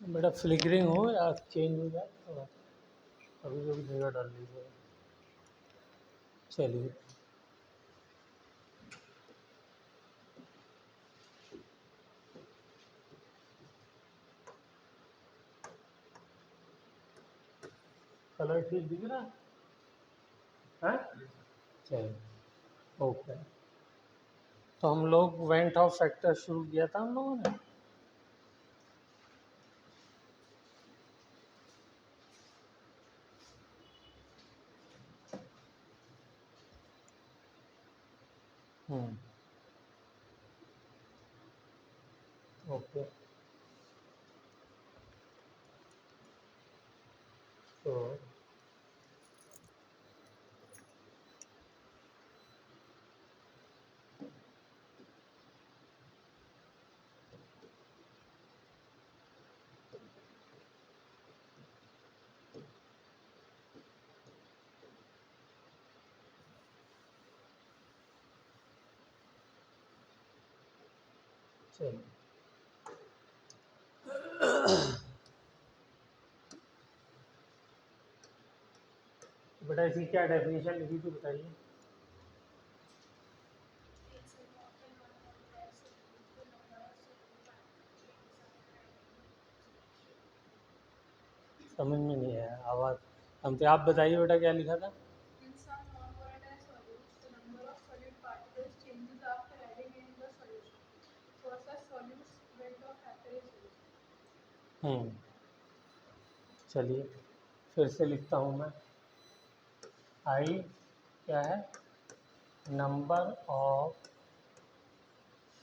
बेटा फ्लिकरिंग हो या चेंज हो जाए थोड़ा, कभी कभी जगह डाल लीजिए। चलिए, कलर ठीक दिख रहा है? चलिए, ओके। तो हम लोग वेंट ऑफ फैक्टर शुरू किया था हम लोगों ने। हम्म, ओके। तो चलिए, बेटा इसकी क्या डेफिनेशन लिखी थी बताइए। समझ में नहीं आया आवाज़ हम पे। आप बताइए बेटा क्या लिखा था। हम्म, चलिए फिर से लिखता हूँ मैं। आई क्या है? Number of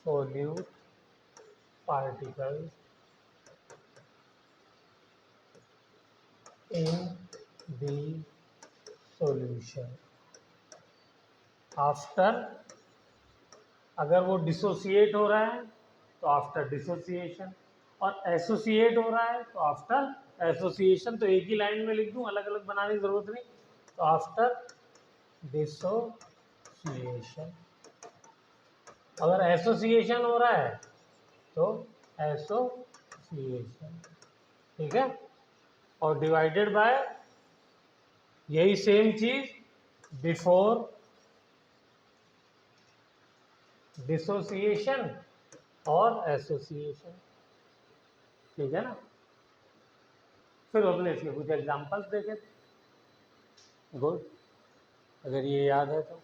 solute particles in the solution after, अगर वो डिसोसिएट हो रहा है तो आफ्टर डिसोसिएशन, और एसोसिएट हो रहा है तो आफ्टर एसोसिएशन। तो एक ही लाइन में लिख दूं, अलग अलग बनाने की जरूरत नहीं। तो आफ्टर डिसोसिएशन, अगर एसोसिएशन हो रहा है तो एसोसिएशन, ठीक है। और डिवाइडेड बाय यही सेम चीज बिफोर डिसोसिएशन और एसोसिएशन, ठीक है ना। फिर हमने इसके कुछ एग्जांपल्स देखे थे। गुड, अगर ये याद है तो।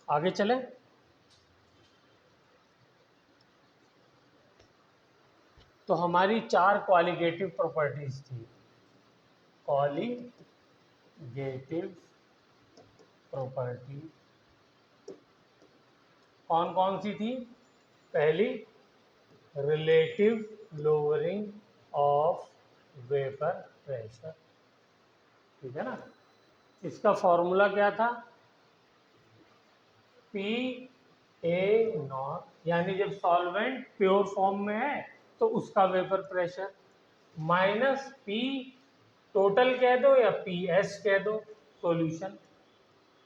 आगे चले। तो हमारी चार क्वालिटेटिव प्रॉपर्टीज थी। क्वालिटेटिव प्रॉपर्टी कौन कौन सी थी? पहली, relative lowering of vapour pressure, ठीक है ना। इसका फॉर्मूला क्या था? पी ए नॉट, यानी जब सॉल्वेंट प्योर फॉर्म में है तो उसका vapour pressure, minus P total कह दो या पी एस कह दो सॉल्यूशन।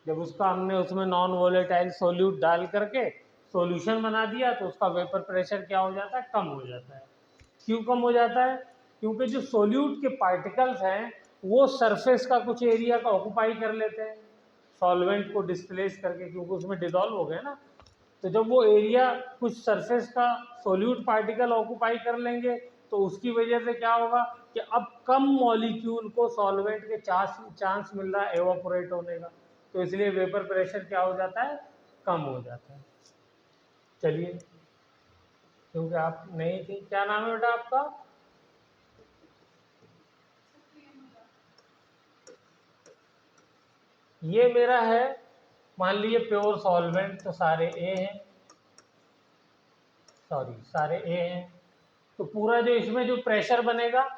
जब उसका हमने उसमें नॉन वोलेटाइल सोल्यूट डाल करके सॉल्यूशन बना दिया तो उसका वेपर प्रेशर क्या हो जाता है? कम हो जाता है। क्यों कम हो जाता है? क्योंकि जो सोल्यूट के पार्टिकल्स हैं वो सरफेस का कुछ एरिया का ऑक्यूपाई कर लेते हैं सॉल्वेंट को डिस्प्लेस करके, क्योंकि उसमें डिजॉल्व हो गए ना। तो जब वो एरिया कुछ सरफेस का सोल्यूट पार्टिकल ऑक्यूपाई कर लेंगे तो उसकी वजह से क्या होगा कि अब कम मॉलिक्यूल को सॉल्वेंट के चांस मिल रहा है एवापोरेट होने का। तो इसलिए वेपर प्रेशर क्या हो जाता है? कम हो जाता है। चलिए, क्योंकि आप नहीं थी, क्या नाम है बेटा आपका? ये मेरा है, मान लीजिए प्योर सॉल्वेंट, तो सारे ए हैं, सॉरी सारे ए हैं। तो पूरा जो इसमें जो प्रेशर बनेगा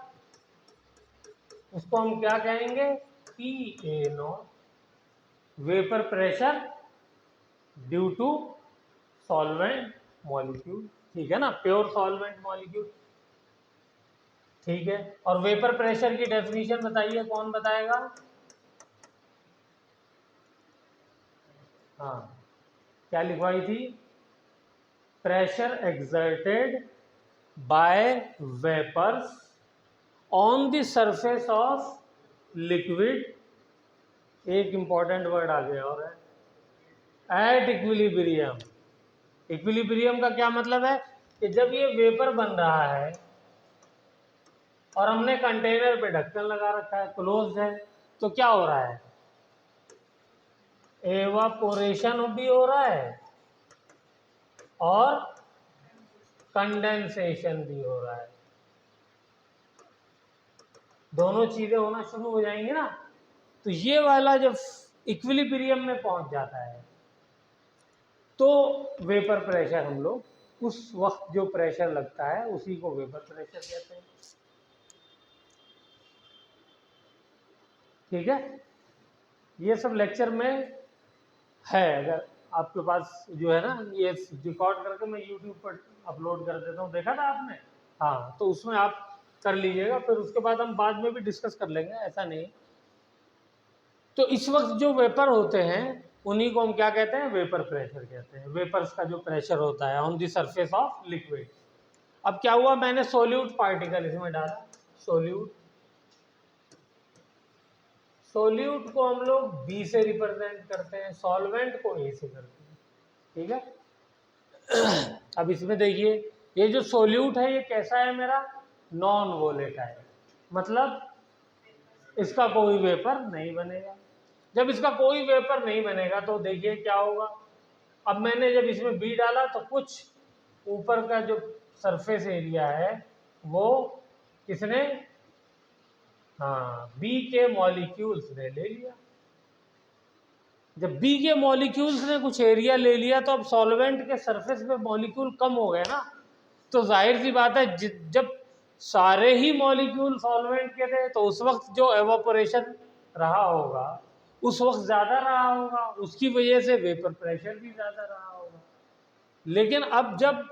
उसको हम क्या कहेंगे? P A naught, vapour pressure due to solvent molecule, ठीक है ना, प्योर सॉल्वेंट मॉलिक्यूल, ठीक है। और वेपर प्रेशर की डेफिनेशन बताइए, कौन बताएगा? हाँ, क्या लिखवाई थी? Pressure exerted by vapours on the surface of liquid, एक इंपॉर्टेंट वर्ड आ गया और है एट इक्विलिब्रियम। इक्विलिब्रियम का क्या मतलब है कि जब ये वेपर बन रहा है और हमने कंटेनर पे ढक्कन लगा रखा है, क्लोज है, तो क्या हो रहा है, एवापोरेशन भी हो रहा है और कंडेंसेशन भी हो रहा है। दोनों चीजें होना शुरू हो जाएंगी ना। तो ये वाला जब इक्विलिब्रियम में पहुंच जाता है तो वेपर प्रेशर, हम लोग उस वक्त जो प्रेशर लगता है उसी को वेपर प्रेशर कहते हैं। ठीक है, ये सब लेक्चर में है। अगर आपके पास जो है ना, ये रिकॉर्ड करके मैं यूट्यूब पर अपलोड कर देता हूँ, देखा था आपने? हाँ, तो उसमें आप कर लीजिएगा, फिर उसके बाद हम बाद में भी डिस्कस कर लेंगे, ऐसा नहीं। तो इस वक्त जो वेपर होते हैं उन्हीं को हम क्या कहते हैं, वेपर प्रेशर कहते हैं। वेपर्स का जो प्रेशर होता है on the surface of liquid. अब क्या हुआ, मैंने सोल्यूट पार्टिकल इसमें डाला, सोल्यूट। सोल्यूट को हम लोग बी से रिप्रेजेंट करते हैं, सॉल्वेंट को ए से करते हैं। ठीक है, अब इसमें देखिए, ये जो सोल्यूट है ये कैसा है मेरा, नॉन वोलेटाइल, मतलब इसका कोई वेपर नहीं बनेगा। जब इसका कोई वेपर नहीं बनेगा तो देखिए क्या होगा। अब मैंने जब इसमें बी डाला तो कुछ ऊपर का जो सरफेस एरिया है वो किसने, हाँ, बी के मॉलिक्यूल्स ने ले लिया। जब बी के मॉलिक्यूल्स ने कुछ एरिया ले लिया तो अब सॉल्वेंट के सरफेस पे मॉलिक्यूल कम हो गए ना। तो जाहिर सी बात है जब सारे ही मॉलिक्यूल सॉल्वेंट के थे तो उस वक्त जो एवापोरेशन रहा होगा उस वक्त ज़्यादा रहा होगा, उसकी वजह से वेपर प्रेशर भी ज़्यादा रहा होगा। लेकिन अब जब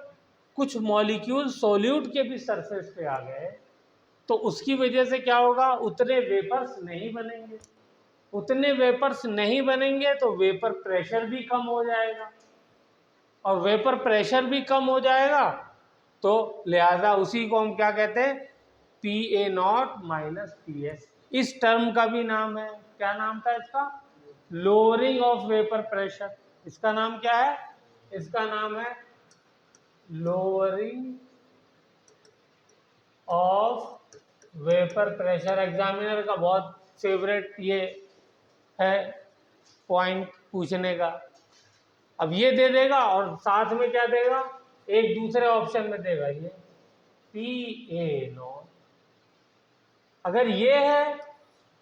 कुछ मॉलिक्यूल सोल्यूट के भी सरफेस पे आ गए तो उसकी वजह से क्या होगा, उतने वेपर्स नहीं बनेंगे। उतने वेपर्स नहीं बनेंगे तो वेपर प्रेशर भी कम हो जाएगा, और वेपर प्रेशर भी कम हो जाएगा तो लिहाजा उसी को हम क्या कहते हैं, P A naught minus P S. इस टर्म का भी नाम है, क्या नाम था इसका, लोअरिंग ऑफ वेपर प्रेशर। इसका नाम क्या है, इसका नाम है lowering of vapour pressure. Examiner का बहुत फेवरेट ये है पॉइंट पूछने का। अब ये दे देगा और साथ में क्या देगा, एक दूसरे ऑप्शन में देगा ये पी ए नॉट। अगर ये है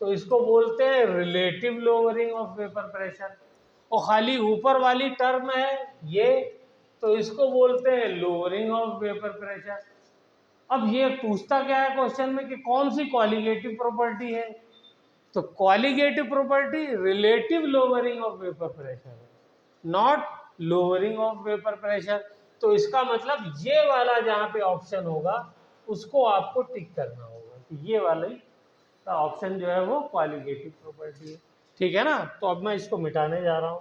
तो इसको बोलते हैं relative lowering of vapour pressure, और खाली ऊपर वाली टर्म है ये तो इसको बोलते हैं लोअरिंग ऑफ वेपर प्रेशर। अब ये पूछता क्या है क्वेश्चन में कि कौन सी क्वालिटेटिव प्रॉपर्टी है, तो qualitative property relative lowering of vapour pressure है, not lowering of vapour pressure. तो इसका मतलब ये वाला जहां पे ऑप्शन होगा उसको आपको टिक करना होगा कि ये वाला ही ऑप्शन जो है वो क्वालिटेटिव प्रॉपर्टी है। ठीक है ना। तो अब मैं इसको मिटाने जा रहा हूं,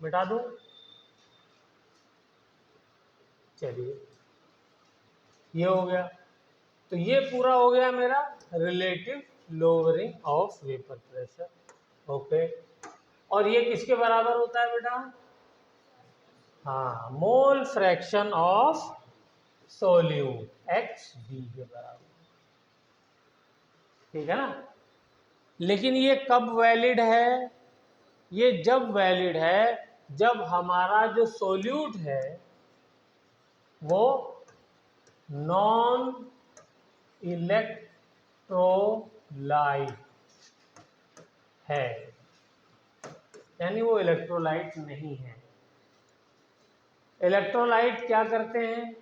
मिटा दूं, चलिए ये हो गया। तो ये पूरा हो गया मेरा relative lowering of vapour pressure. Okay, और ये किसके बराबर होता है बेटा, हाँ, mole fraction of solute X B के बराबर। ठीक है ना। लेकिन ये कब वैलिड है, ये जब वैलिड है जब हमारा जो सोल्यूट है वो नॉन इलेक्ट्रोलाइट है, यानी वो इलेक्ट्रोलाइट नहीं है। इलेक्ट्रोलाइट क्या करते हैं,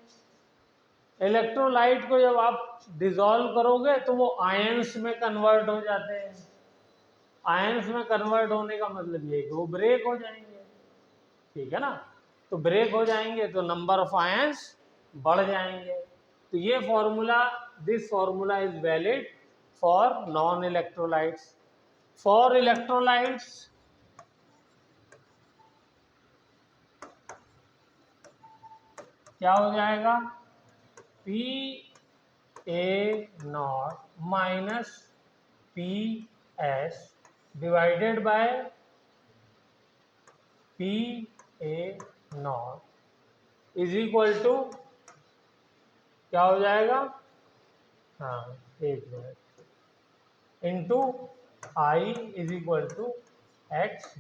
इलेक्ट्रोलाइट को जब आप डिसॉल्व करोगे तो वो आयंस में कन्वर्ट हो जाते हैं। आयंस में कन्वर्ट होने का मतलब ये है कि वो ब्रेक हो जाएंगे। ठीक है ना। तो ब्रेक हो जाएंगे तो नंबर ऑफ आयंस बढ़ जाएंगे। तो ये formula, this formula is valid for non electrolytes. For क्या हो जाएगा, P A naught minus P S divided by P A naught is equal to क्या हो जाएगा, हाँ एक minute, into I is equal to X,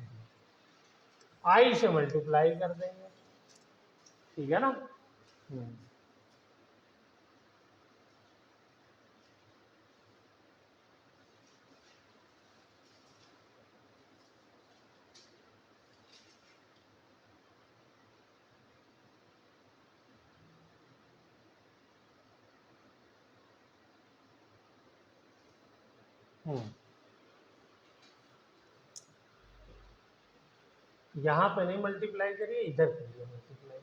I से multiply कर देंगे, ठीक है ना। यहाँ पे नहीं मल्टीप्लाई करिए, इधर करिए मल्टीप्लाई।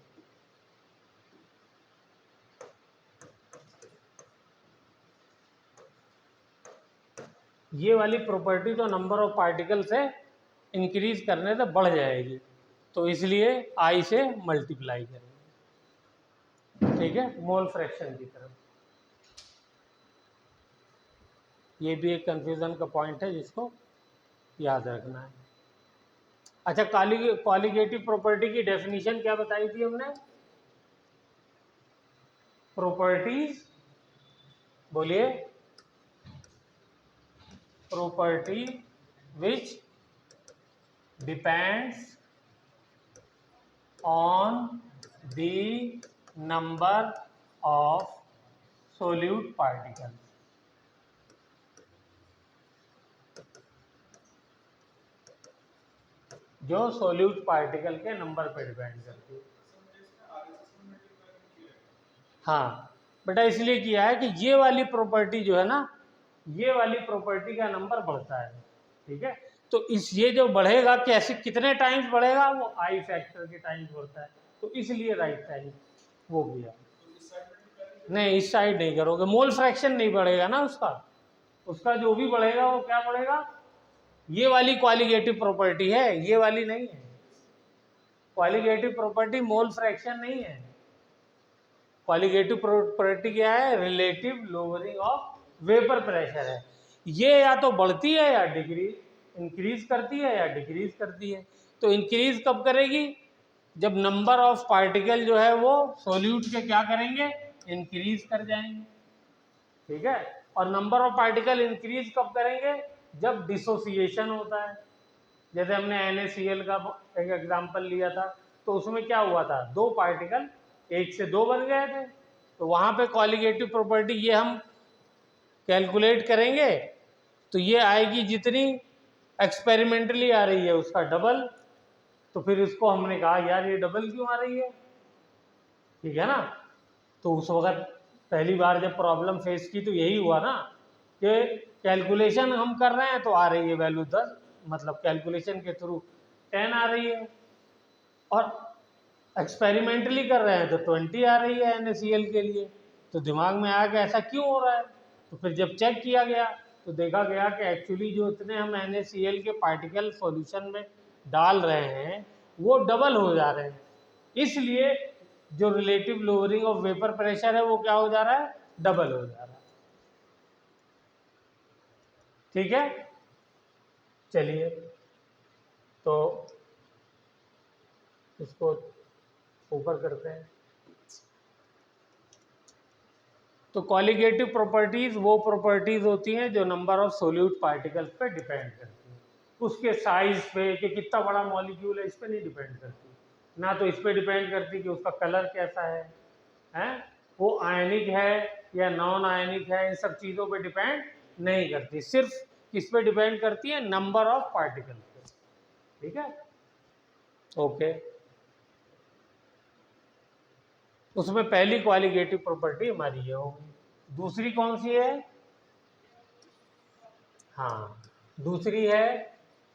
ये वाली प्रॉपर्टी तो नंबर ऑफ पार्टिकल से इंक्रीज करने से बढ़ जाएगी, तो इसलिए आई से मल्टीप्लाई करेंगे, ठीक है, मोल फ्रैक्शन की तरफ। ये भी एक कंफ्यूजन का पॉइंट है जिसको याद रखना है। अच्छा, कॉलीगेटिव प्रॉपर्टी की डेफिनेशन क्या बताई थी हमने, प्रॉपर्टीज, बोलिए, property which depends on the number of solute particles. जो सोल्यूट पार्टिकल के नंबर पर डिपेंड करती है। हाँ बेटा, इसलिए किया है कि ये वाली प्रॉपर्टी जो है ना, ये वाली प्रॉपर्टी का नंबर बढ़ता है, ठीक है, तो इस ये जो बढ़ेगा कैसे, कितने टाइम्स बढ़ेगा, वो आई फैक्टर के टाइम्स बढ़ता है, तो इसलिए राइट टाइम वो किया। नहीं, इस साइड नहीं करोगे, मोल फ्रैक्शन नहीं बढ़ेगा ना उसका, उसका जो भी बढ़ेगा वो क्या बढ़ेगा, ये वाली क्वालिगेटिव प्रॉपर्टी है, ये वाली नहीं है। क्वालिगेटिव प्रॉपर्टी मोल फ्रैक्शन नहीं है। क्वालिगेटिव प्रॉपर्टी क्या है, relative lowering of vapour pressure है। ये या तो बढ़ती है या डिक्रीज, इंक्रीज करती है या डिक्रीज करती है। तो इंक्रीज कब करेगी, जब नंबर ऑफ पार्टिकल जो है वो सोल्यूट के क्या करेंगे, इंक्रीज कर जाएंगे, ठीक है। और नंबर ऑफ पार्टिकल इंक्रीज कब करेंगे, जब डिसोसिएशन होता है। जैसे हमने NaCl का एक एग्जांपल लिया था, तो उसमें क्या हुआ था, दो पार्टिकल एक से दो बन गए थे, तो वहाँ पे कॉलिगेटिव प्रॉपर्टी ये हम कैलकुलेट करेंगे तो ये आएगी जितनी एक्सपेरिमेंटली आ रही है उसका डबल। तो फिर इसको हमने कहा यार ये डबल क्यों आ रही है, ठीक है ना। तो उस वक्त पहली बार जब प्रॉब्लम फेस की तो यही हुआ ना कि कैलकुलेशन हम कर रहे हैं तो आ रही है वैल्यू 10, मतलब कैलकुलेशन के थ्रू 10 आ रही है, और एक्सपेरिमेंटली कर रहे हैं तो 20 आ रही है NaCl के लिए। तो दिमाग में आया कि ऐसा क्यों हो रहा है, तो फिर जब चेक किया गया तो देखा गया कि एक्चुअली जो इतने हम NaCl के पार्टिकल सॉल्यूशन में डाल रहे हैं वो डबल हो जा रहे हैं, इसलिए जो relative lowering of vapour pressure है वो क्या हो जा रहा है, डबल हो जा रहा है, ठीक है। चलिए तो इसको ऊपर करते हैं। तो कॉलिगेटिव प्रॉपर्टीज वो प्रॉपर्टीज होती हैं जो नंबर ऑफ सोल्यूट पार्टिकल्स पे डिपेंड करती हैं, उसके साइज पे कि कितना बड़ा मॉलिक्यूल है इस पे नहीं डिपेंड करती, ना तो इस पे डिपेंड करती कि उसका कलर कैसा है, वो आयनिक है या नॉन आयनिक है, इन सब चीज़ों पे डिपेंड नहीं करती, सिर्फ किस पे डिपेंड करती है, नंबर ऑफ पार्टिकल पे, ठीक है, ओके। उसमें पहली क्वालिगेटिव प्रॉपर्टी हमारी ये होगी। दूसरी कौन सी है, हाँ दूसरी है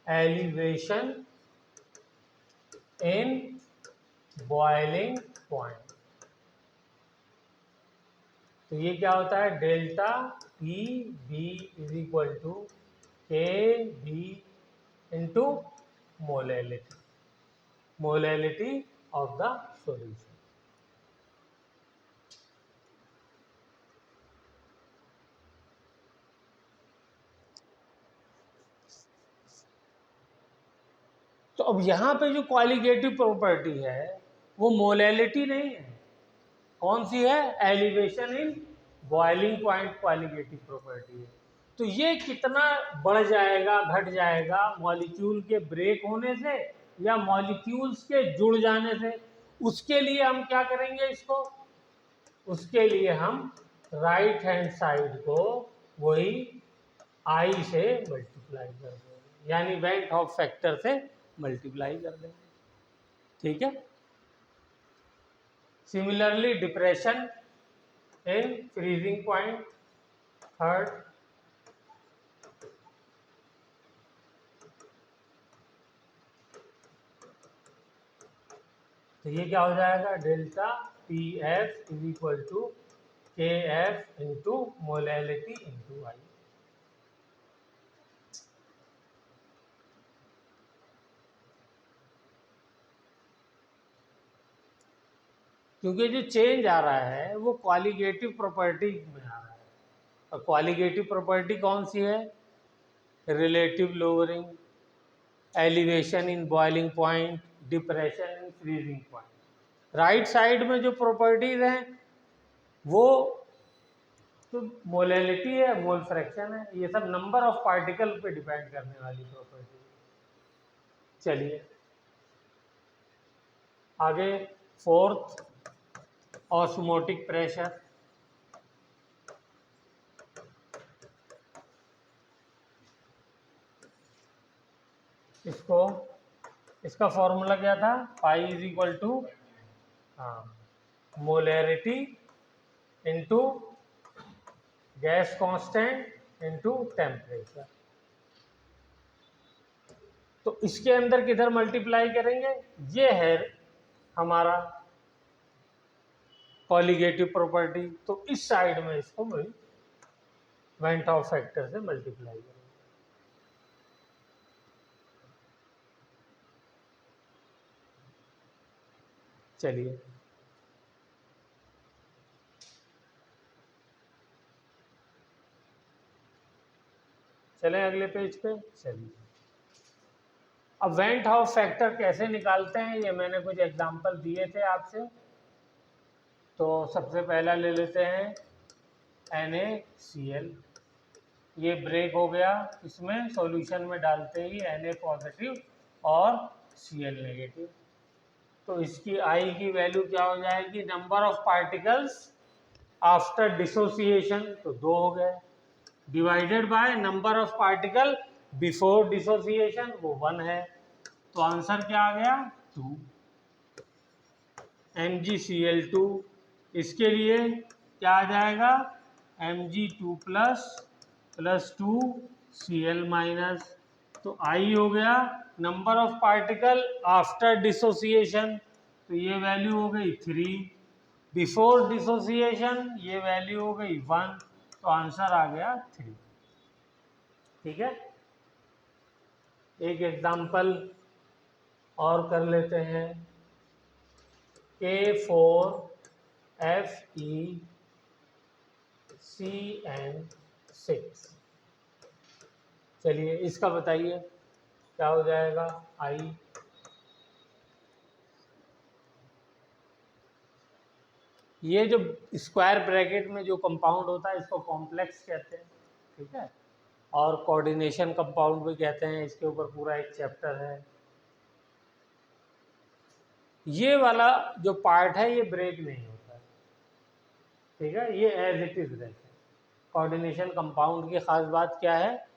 एलिवेशन इन बॉइलिंग पॉइंट। तो ये क्या होता है, delta P B is equal to K B into molality, molality of the solution. तो अब यहाँ पे जो क्वालिटेटिव प्रॉपर्टी है वो मोलैलिटी नहीं है, कौन सी है? Elevation in boiling point qualitative property है। तो ये कितना बढ़ जाएगा घट जाएगा मॉलिक्यूल के ब्रेक होने से या मॉलिक्यूल्स के जुड़ जाने से, उसके लिए हम क्या करेंगे इसको, उसके लिए हम राइट हैंड साइड को वही आई से मल्टीप्लाई कर देंगे, यानी वेंट हॉफ फैक्टर से मल्टीप्लाई कर देंगे। ठीक है। Similarly depression in freezing point, third, तो ये क्या हो जाएगा? Delta P F is equal to K F into molality into I. क्योंकि जो चेंज आ रहा है वो क्वालिटेटिव प्रॉपर्टी में आ रहा है, और क्वालिटेटिव प्रॉपर्टी कौन सी है? Relative lowering, elevation in boiling point, depression in freezing point. Right side में जो प्रॉपर्टीज हैं वो तो मोलैलिटी है, मोल फ्रैक्शन है, ये सब नंबर ऑफ पार्टिकल पे डिपेंड करने वाली प्रॉपर्टी। चलिए आगे, फोर्थ, ऑस्मोटिक प्रेशर। इसको, इसका फॉर्मूला क्या था? पाई इज इक्वल टू, हाँ, molarity into gas constant into temperature. तो इसके अंदर किधर मल्टीप्लाई करेंगे? ये है हमारा कॉलिगेटिव प्रॉपर्टी, तो इस साइड में इसको वेंट ऑफ फैक्टर से मल्टीप्लाई करेंगे। चलिए चलें अगले पेज पे। चलिए, अब वेंट ऑफ फैक्टर कैसे निकालते हैं ये मैंने कुछ एग्जांपल दिए थे आपसे। तो सबसे पहला ले लेते हैं NaCl, ये ब्रेक हो गया, इसमें सॉल्यूशन में डालते ही Na पॉजिटिव और Cl नेगेटिव। तो इसकी I की वैल्यू क्या हो जाएगी? Number of particles after dissociation, तो 2 हो गए, divided by number of particle before dissociation, वो 1 है। तो आंसर क्या आ गया? 2 MgCl2। इसके लिए क्या आ जाएगा? Mg2 plus 2 Cl minus. तो आई हो गया number of particle after dissociation, तो ये वैल्यू हो गई 3, बिफोर डिसोसिएशन ये वैल्यू हो गई 1, तो आंसर आ गया 3। ठीक है, एक एग्जांपल और कर लेते हैं, K4FeCN6। चलिए इसका बताइए क्या हो जाएगा? आई, ये जो स्क्वायर ब्रैकेट में जो कंपाउंड होता है इसको कॉम्प्लेक्स कहते हैं। ठीक है, और कोऑर्डिनेशन कंपाउंड भी कहते हैं, इसके ऊपर पूरा एक चैप्टर है। ये वाला जो पार्ट है ये ब्रेक नहीं होता है। ठीक है, ये एज इट इज रहता है। कोऑर्डिनेशन कंपाउंड की खास बात क्या है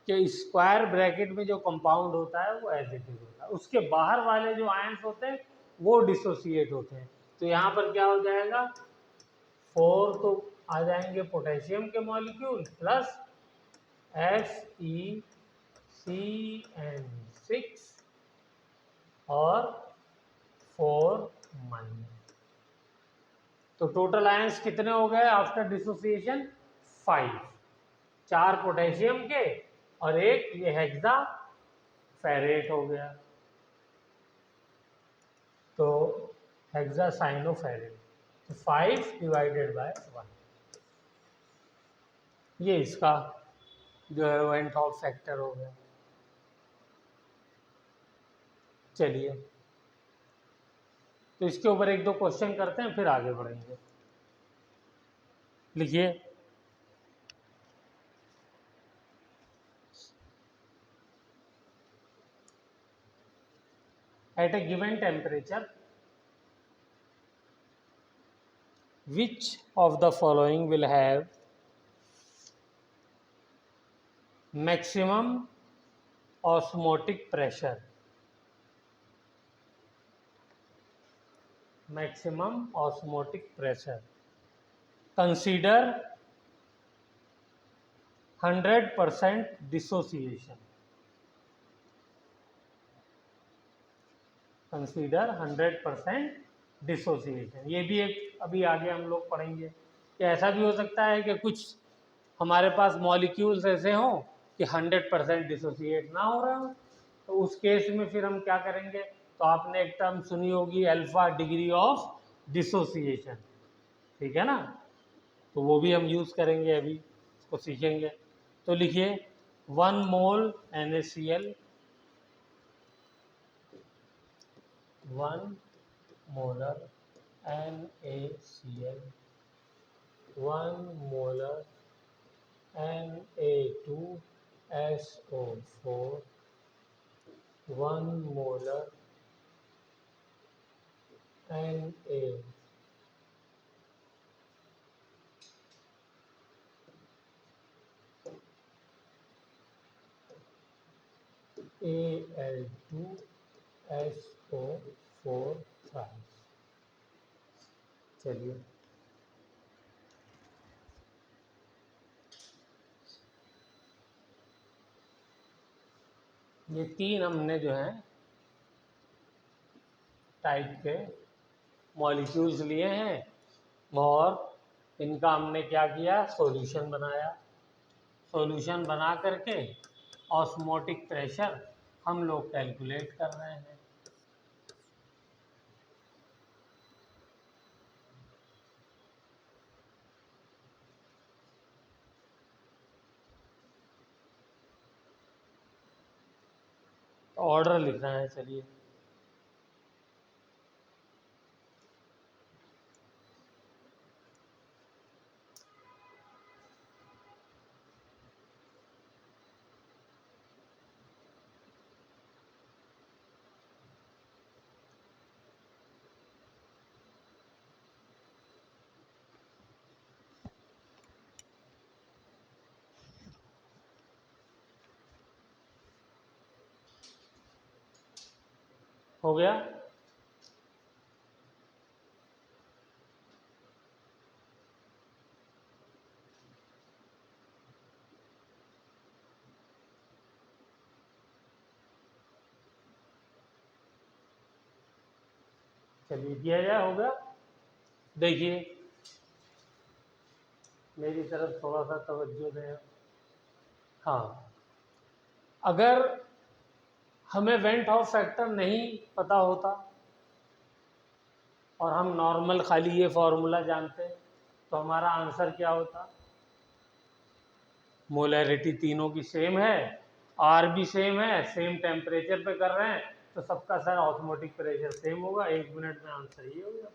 कि स्क्वायर ब्रैकेट में जो कंपाउंड होता है वो एज इट इज होता है, उसके बाहर वाले जो आयंस होते हैं वो डिसोसिएट होते हैं। तो यहाँ पर क्या हो जाएगा? 4 तो आ जाएंगे पोटेशियम के मॉलिक्यूल प्लस FeCN6 और 4 माइनस। तो टोटल आयंस कितने हो गए आफ्टर डिसोसिएशन? 5, 4 पोटेशियम के और एक ये हेक्सा फेरेट हो गया, तो हेक्सा साइनोफेरेट, तो 5 डिवाइडेड बाय 1, ये इसका जो है वेंट ऑफ फैक्टर हो गया। चलिए, तो इसके ऊपर एक दो क्वेश्चन करते हैं, फिर आगे बढ़ेंगे। लिखिए, at a given temperature which of the following will have maximum osmotic pressure? Maximum osmotic pressure. Consider 100% dissociation. Consider 100% dissociation. ये भी एक अभी आगे हम लोग पढ़ेंगे कि ऐसा भी हो सकता है कि कुछ हमारे पास मॉलिक्यूल्स ऐसे हों कि 100% डिसोसिएट ना हो रहे हो, तो उस केस में फिर हम क्या करेंगे? तो आपने एक टर्म सुनी होगी, अल्फा डिग्री ऑफ डिसोसिएशन, ठीक है ना? तो वो भी हम यूज़ करेंगे, अभी उसको सीखेंगे। तो लिखिए 1 मोल NaCl, 1 molar NaCl, 1 molar Na2SO4, 1 molar Al2SO4 5। चलिए, ये तीन हमने जो है टाइप के मॉलिक्यूल्स लिए हैं और इनका हमने क्या किया? सॉल्यूशन बनाया। सॉल्यूशन बना करके ऑस्मोटिक प्रेशर हम लोग कैलकुलेट कर रहे हैं। तो ऑर्डर लिखना है, चलिए। हो गया? चलिए, किया जाए। हो गया? देखिए, मेरी तरफ थोड़ा सा तवज्जो दें। हाँ, अगर हमें वेंट ऑफ फैक्टर नहीं पता होता और हम नॉर्मल खाली ये फॉर्मूला जानते, तो हमारा आंसर क्या होता? मोलैरिटी तीनों की सेम है, आर भी सेम है, सेम टेम्परेचर पे कर रहे हैं, तो सबका सर ऑस्मोटिक प्रेशर सेम होगा। 1 मिनट में आंसर ये हो जाता।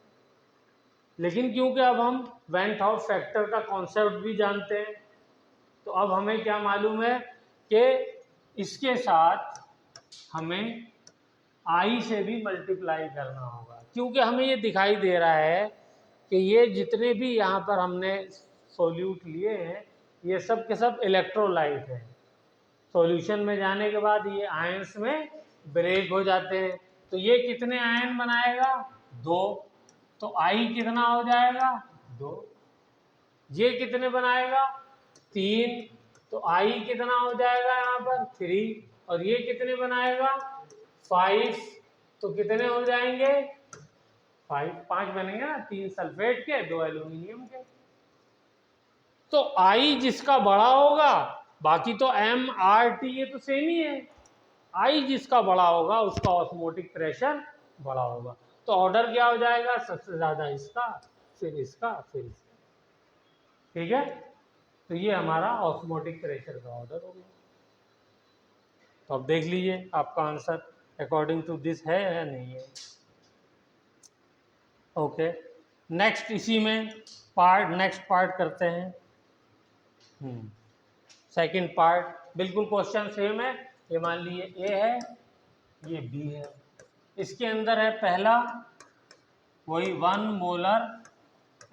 लेकिन क्योंकि अब हम वेंट ऑफ फैक्टर का कॉन्सेप्ट भी जानते हैं, तो अब हमें क्या मालूम है कि इसके साथ हमें आई से भी मल्टीप्लाई करना होगा, क्योंकि हमें ये दिखाई दे रहा है कि ये जितने भी यहाँ पर हमने सोल्यूट लिए हैं, ये सब के सब इलेक्ट्रोलाइट हैं। सॉल्यूशन में जाने के बाद ये आयंस में ब्रेक हो जाते हैं, तो ये कितने आयन बनाएगा? 2। तो आई कितना हो जाएगा? 2। ये कितने बनाएगा? 3। तो आई कितना हो जाएगा यहाँ पर? 3। और ये कितने बनाएगा? 5। तो कितने हो जाएंगे? 5 बनेंगे ना, 3 सल्फेट के, 2 एल्यूमिनियम के। तो आई जिसका बड़ा होगा, बाकी तो एम आर टी ये तो सेम ही है, आई जिसका बड़ा होगा उसका ऑस्मोटिक प्रेशर बड़ा होगा। तो ऑर्डर क्या हो जाएगा? सबसे ज्यादा इसका, फिर इसका, फिर इसका, ठीक है? तो ये हमारा ऑस्मोटिक प्रेशर का ऑर्डर हो गया। तो अब देख लीजिए आपका आंसर। अकॉर्डिंग टू दिस है या नहीं है। ओके, नेक्स्ट इसी में नेक्स्ट पार्ट करते हैं। सेकंड पार्ट बिल्कुल क्वेश्चन सेम है। ये मान लीजिए ए है, ये बी है, इसके अंदर है पहला वही 1 molar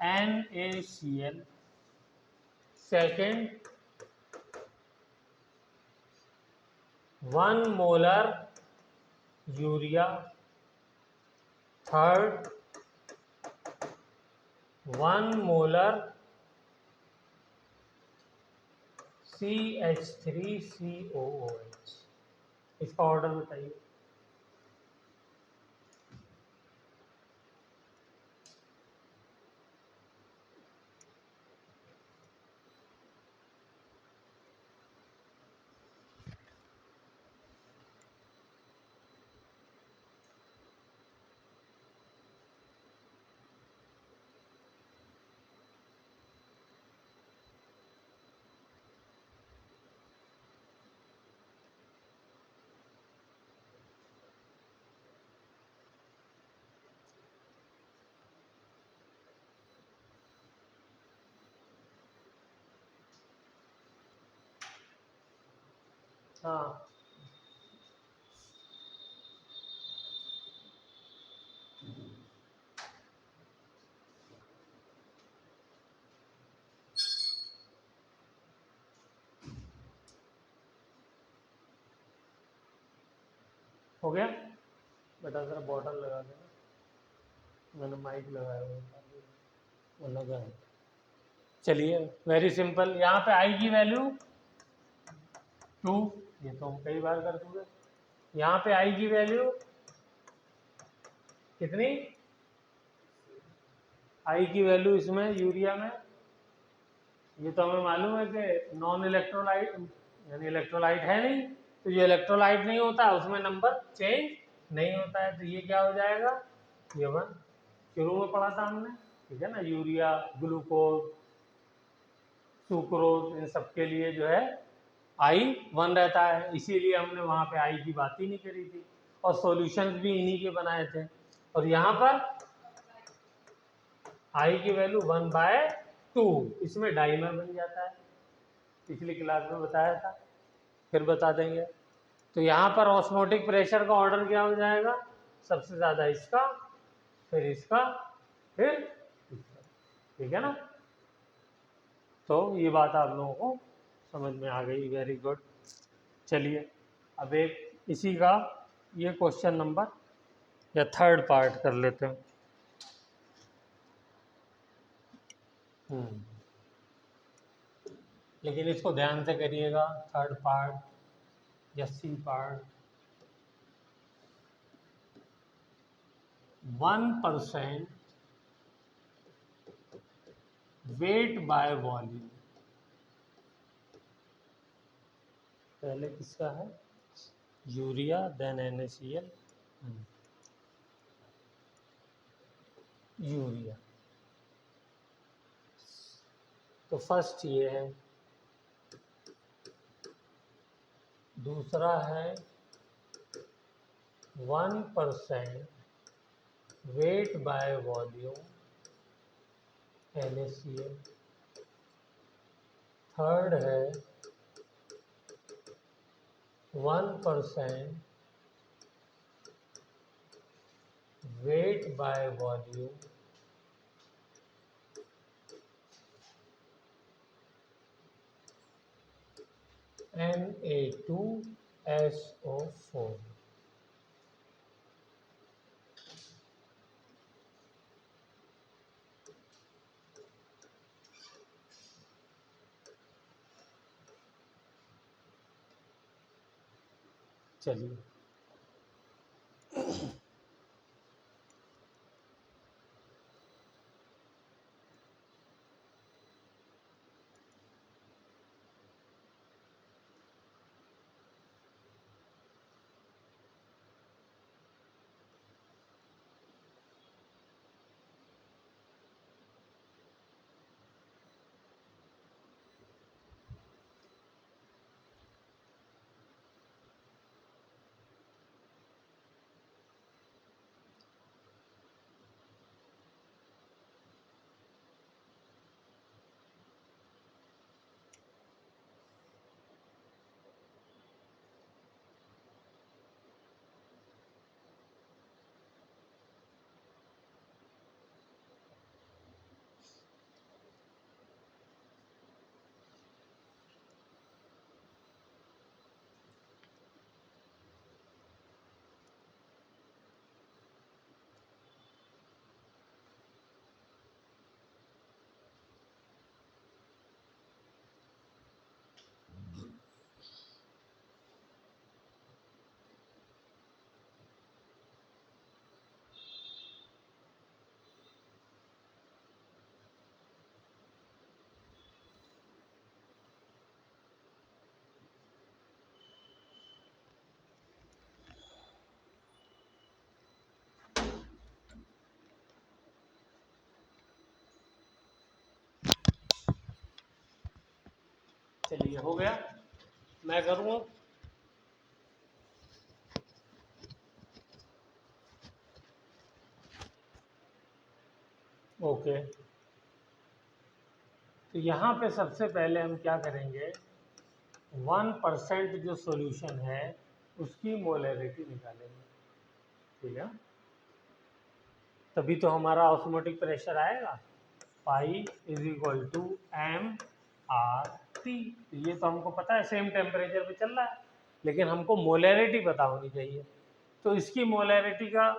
NaCl, second 1 molar urea, third 1 molar CH3COOH। इसका ऑर्डर बताइए। हाँ, हो गया बेटा, जरा बॉटल लगा देना, मैंने माइक लगाया हुआ था, वो लगा है। चलिए, वेरी सिंपल, यहाँ पे आई की वैल्यू 2, ये तो हम कई बार कर दूंगे। यहाँ पे आई की वैल्यू कितनी, आई की वैल्यू इसमें यूरिया में, ये तो हमें मालूम है कि नॉन इलेक्ट्रोलाइट यानी इलेक्ट्रोलाइट है नहीं, तो ये इलेक्ट्रोलाइट नहीं होता उसमें नंबर चेंज नहीं होता है, तो ये क्या हो जाएगा, ये 1, शुरू में पढ़ा था हमने, ठीक है ना, यूरिया, ग्लूकोज, सुक्रोज, इन सब के लिए जो है आई 1 रहता है, इसीलिए हमने वहाँ पे आई की बात ही नहीं करी थी, और सॉल्यूशंस भी इन्हीं के बनाए थे। और यहाँ पर आई की वैल्यू 1/2, इसमें डाइमर बन जाता है, पिछली क्लास में बताया था, फिर बता देंगे। तो यहाँ पर ऑस्मोटिक प्रेशर का ऑर्डर क्या हो जाएगा, सबसे ज़्यादा इसका, फिर इसका, फिर इसका, ठीक है ना। तो ये बात आप लोगों को समझ में आ गई, वेरी गुड। चलिए, अब एक इसी का ये क्वेश्चन नंबर या थर्ड पार्ट कर लेते हैं। लेकिन इसको ध्यान से करिएगा, थर्ड पार्ट या C part, 1% weight by volume, पहले किसका है, यूरिया, देन NaCl, यूरिया, तो फर्स्ट ये है, दूसरा है 1% weight by volume NaCl, third है 1% वेट बाय वॉल्यूम Na2SO4। चलिए, चलिए हो गया, मैं करूँ। ओके, तो यहाँ पे सबसे पहले हम क्या करेंगे, 1% जो सॉल्यूशन है उसकी मोलैरिटी निकालेंगे, ठीक है। तभी तो हमारा ऑस्मोटिक प्रेशर आएगा, pi is equal to M R T. ये तो हमको पता है सेम टेम्परेचर पे चल रहा है, लेकिन हमको मोलैरिटी पता होनी चाहिए। तो इसकी मोलैरिटी का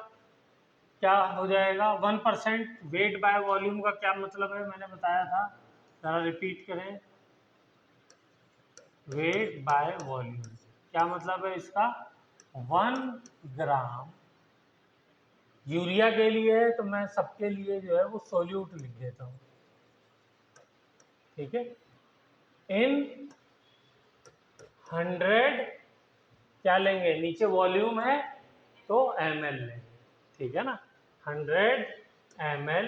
क्या हो जाएगा, 1% वेट बाय वॉल्यूम का क्या मतलब है, मैंने बताया था, जरा रिपीट करें। वेट बाय वॉल्यूम क्या मतलब है इसका, 1 ग्राम यूरिया के लिए है, तो मैं सबके लिए जो है वो सोल्यूट लिख देता हूँ, ठीक है। इन 100 क्या लेंगे, नीचे वॉल्यूम है तो ml लेंगे, ठीक है ना। 100 ml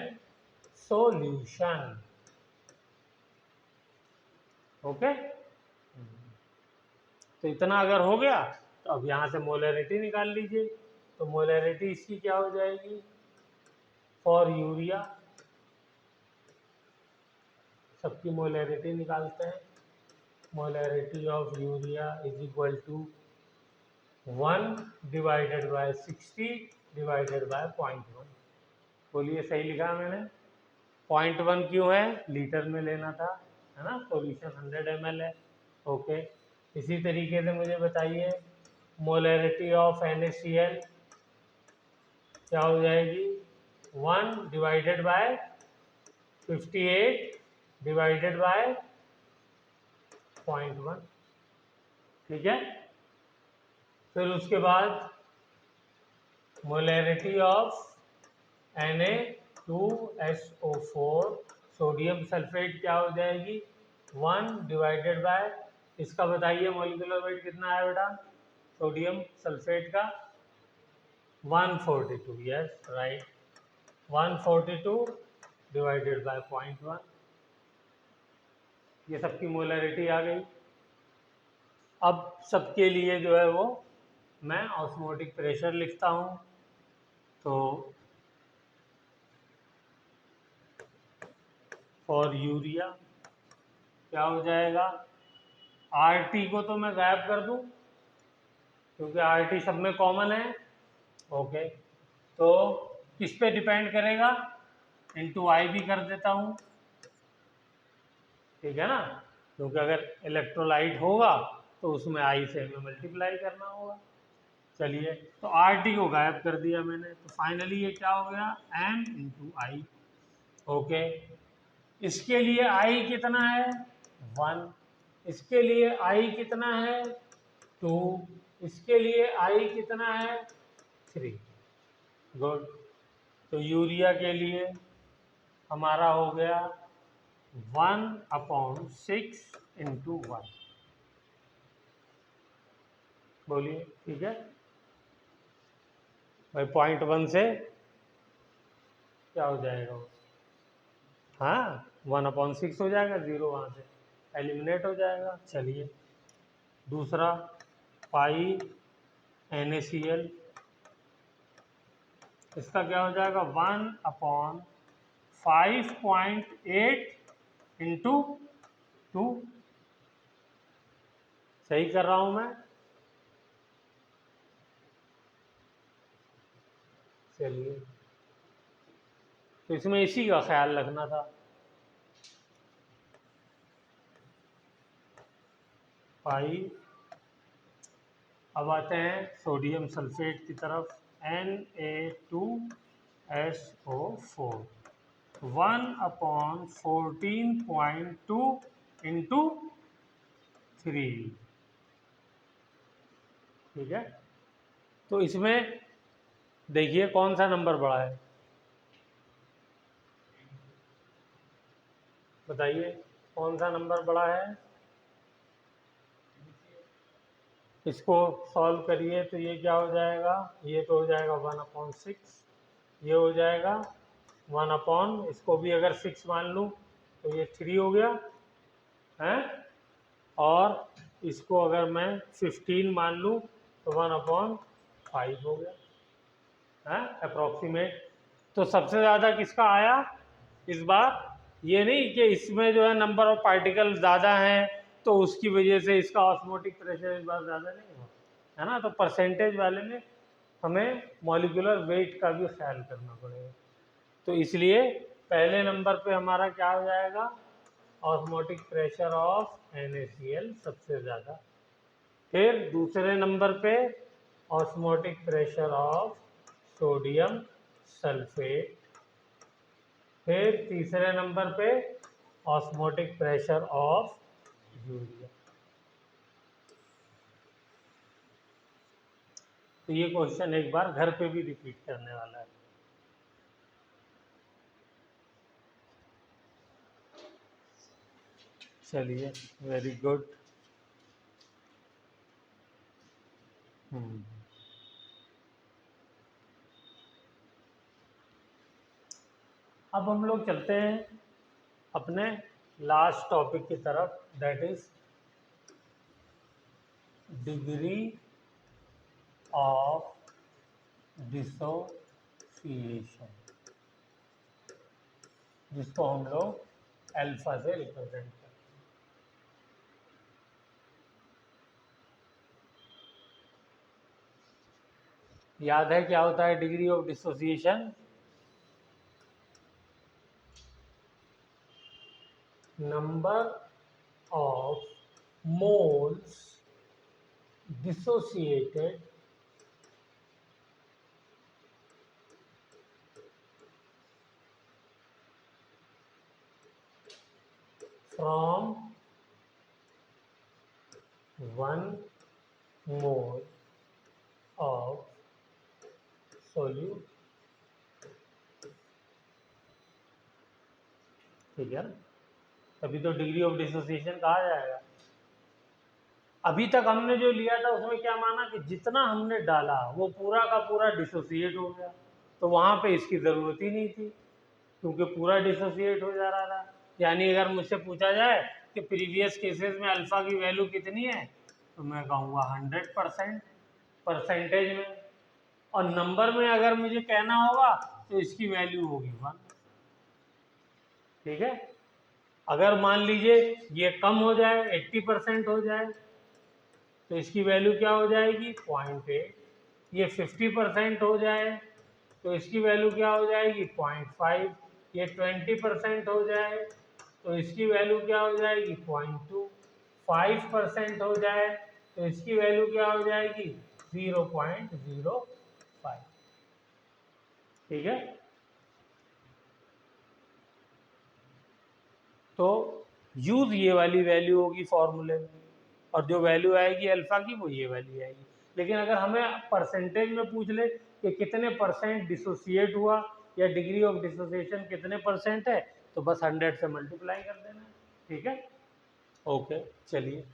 सॉल्यूशन, ओके। तो इतना अगर हो गया तो अब यहाँ से मोलैरिटी निकाल लीजिए। तो मोलैरिटी इसकी क्या हो जाएगी, फॉर यूरिया, सबकी मोलैरिटी निकालते हैं। Molarity of urea is equal to 1 divided by 60 divided by 0.1। बोलिए सही लिखा मैंने, 0.1 क्यों है, लीटर में लेना था, है ना, सॉल्यूशन 100 ml है, ओके। इसी तरीके से मुझे बताइए मोलैरिटी ऑफ NaCl क्या हो जाएगी, 1 डिवाइडेड बाय 58 डिवाइडेड बाय 0.1, ठीक है। फिर उसके बाद molarity of Na2SO4 sodium sulphate क्या हो जाएगी, 1 डिवाइडेड बाय, इसका बताइए मोलिकुलर वेट कितना है बेटा, सोडियम सल्फेट का 142, यस राइट, 142 डिवाइडेड बाय 0.1। ये सबकी मोलैरिटी आ गई। अब सबके लिए जो है वो मैं ऑस्मोटिक प्रेशर लिखता हूँ। तो फॉर यूरिया क्या हो जाएगा, RT को तो मैं गायब कर दूं क्योंकि RT सब में कॉमन है, ओके। तो किस पे डिपेंड करेगा, इनटू I भी कर देता हूँ, ठीक है ना, क्योंकि अगर इलेक्ट्रोलाइट होगा तो उसमें I से हमें मल्टीप्लाई करना होगा। चलिए, तो RT को गायब कर दिया मैंने, तो फाइनली ये क्या हो गया, M इंटू I, ओके। इसके लिए I कितना है, 1, इसके लिए I कितना है, 2, इसके लिए I कितना है, 3, गुड। तो यूरिया के लिए हमारा हो गया 1/6 इंटू 1, बोलिए ठीक है भाई, 0.1 से क्या हो जाएगा, हाँ 1/6 हो जाएगा, 0 वहाँ से एलिमिनेट हो जाएगा। चलिए दूसरा, पाई NaCl, इसका क्या हो जाएगा, 1/5.8 इंटू 2, सही कर रहा हूँ मैं, चलिए। तो इसमें इसी का ख्याल रखना था, पाई। अब आते हैं सोडियम सल्फेट की तरफ, Na2SO4, 1/14.2 इंटू 3, ठीक है। तो इसमें देखिए कौन सा नंबर बड़ा है, बताइए कौन सा नंबर बड़ा है। इसको सॉल्व करिए तो ये क्या हो जाएगा, ये तो हो जाएगा 1/6, ये हो जाएगा 1/, इसको भी अगर 6 मान लूँ तो ये 3 हो गया है, और इसको अगर मैं 15 मान लूँ तो 1/5 हो गया है अप्रॉक्सीमेट। तो सबसे ज़्यादा किसका आया इस बार? ये नहीं कि इसमें जो है नंबर ऑफ पार्टिकल ज़्यादा हैं तो उसकी वजह से इसका ऑस्मोटिक प्रेशर इस बार ज़्यादा नहीं हुआ, है ना। तो परसेंटेज वाले में हमें मॉलिक्यूलर वेट का भी ख्याल करना पड़ेगा। तो इसलिए पहले नंबर पे हमारा क्या हो जाएगा? ऑस्मोटिक प्रेशर ऑफ NaCl सबसे ज़्यादा। फिर दूसरे नंबर पे osmotic pressure of sodium sulphate. फिर तीसरे नंबर पे ऑस्मोटिक प्रेशर ऑफ यूरिया। तो ये क्वेश्चन एक बार घर पे भी रिपीट करने वाला है। चलिए, वेरी गुड। अब हम लोग चलते हैं अपने लास्ट टॉपिक की तरफ, that is degree of dissociation, जिसको हम लोग अल्फा से रिप्रेजेंट करते हैं। याद है क्या होता है degree of dissociation? Number of moles dissociated from 1 mole of solute। ठीक है, तभी तो डिग्री ऑफ डिसोसिएशन कहा जाएगा। अभी तक हमने जो लिया था उसमें क्या माना कि जितना हमने डाला वो पूरा का पूरा डिसोसिएट हो गया, तो वहाँ पे इसकी ज़रूरत ही नहीं थी क्योंकि पूरा डिसोसिएट हो जा रहा था। यानी अगर मुझसे पूछा जाए कि प्रीवियस केसेस में अल्फ़ा की वैल्यू कितनी है, तो मैं कहूँगा 100% परसेंटेज में, और नंबर में अगर मुझे कहना होगा तो इसकी वैल्यू होगी 1। ठीक है, अगर मान लीजिए ये कम हो जाए, 80% हो जाए, तो इसकी वैल्यू क्या हो जाएगी? 0.8। ये 50% हो जाए तो इसकी वैल्यू क्या हो जाएगी? 0.5। ये 20% हो जाए तो इसकी वैल्यू क्या हो जाएगी? 0.2। 5% हो जाए तो इसकी वैल्यू क्या हो जाएगी? 0.05। ठीक है, तो यूज ये वाली वैल्यू होगी फॉर्मूले में, और जो वैल्यू आएगी अल्फा की वो ये वाली आएगी। लेकिन अगर हमें परसेंटेज में पूछ ले कि कितने परसेंट डिसोसिएट हुआ या डिग्री ऑफ डिसोसिएशन कितने परसेंट है, तो बस 100 से मल्टीप्लाई कर देना। ठीक है, ओके। चलिए,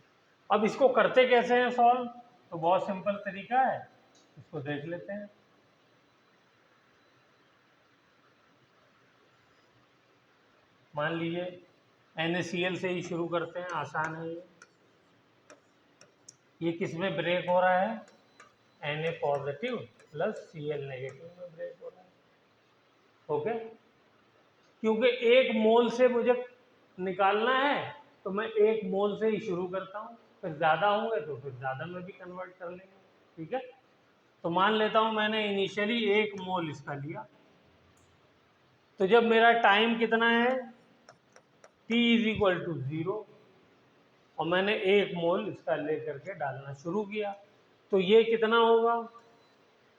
अब इसको करते कैसे हैं सॉल्व? तो बहुत सिंपल तरीका है, इसको देख लेते हैं। मान लीजिए NaCl से ही शुरू करते हैं, आसान है ये किस में ब्रेक हो रहा है? Na positive plus Cl negative में ब्रेक हो रहा है। ओके, क्योंकि एक मोल से मुझे निकालना है तो मैं एक मोल से ही शुरू करता हूँ, फिर ज़्यादा होंगे तो फिर ज़्यादा में भी कन्वर्ट कर लेंगे। ठीक है, तो मान लेता हूँ मैंने इनिशियली 1 मोल इसका लिया, तो जब मेरा टाइम कितना है? t = 0, और मैंने 1 मोल इसका ले करके डालना शुरू किया, तो ये कितना होगा?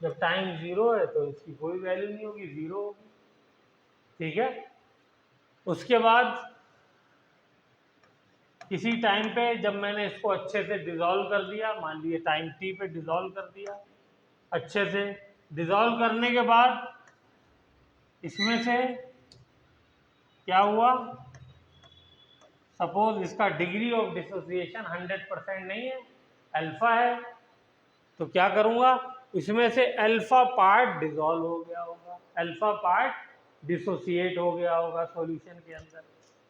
जब टाइम 0 है तो इसकी कोई वैल्यू नहीं होगी, 0 होगी। ठीक है, उसके बाद किसी टाइम पे जब मैंने इसको अच्छे से डिज़ोल्व कर दिया, मान लीजिए टाइम t पे डिज़ोल्व कर दिया अच्छे से, डिज़ोल्व करने के बाद इसमें से क्या हुआ? सपोज इसका डिग्री ऑफ डिसोसिएशन 100% नहीं है, अल्फा है, तो क्या करूँगा? इसमें से अल्फा पार्ट डिज़ोल्व हो गया होगा, अल्फा पार्ट डिसोसिएट हो गया होगा सॉल्यूशन के अंदर,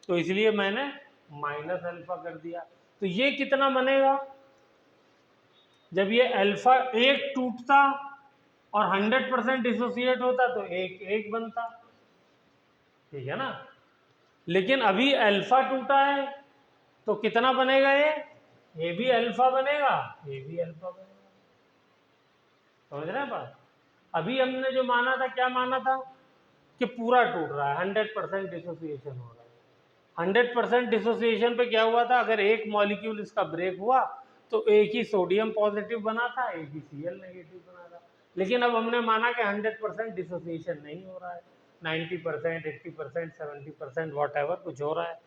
तो इसलिए मैंने माइनस अल्फा कर दिया। तो ये कितना बनेगा? जब ये अल्फा एक टूटता और 100% डिसोसिएट होता तो एक एक बनता, ठीक है ना। लेकिन अभी अल्फा टूटा है तो कितना बनेगा? ये भी अल्फा बनेगा, ये भी अल्फा बनेगा। समझ रहे हैं बात? अभी हमने जो माना था, क्या माना था? कि पूरा टूट रहा है, 100% डिसोसिएशन हो रहा है। 100% डिसोसिएशन पे क्या हुआ था? अगर एक मॉलिक्यूल इसका ब्रेक हुआ तो एक ही सोडियम पॉजिटिव बना था, एक ही Cl नेगेटिव बना था। लेकिन अब हमने माना कि 100% डिसोसिएशन नहीं हो रहा है, 90%, 80%, 70% वॉट एवर कुछ हो रहा है,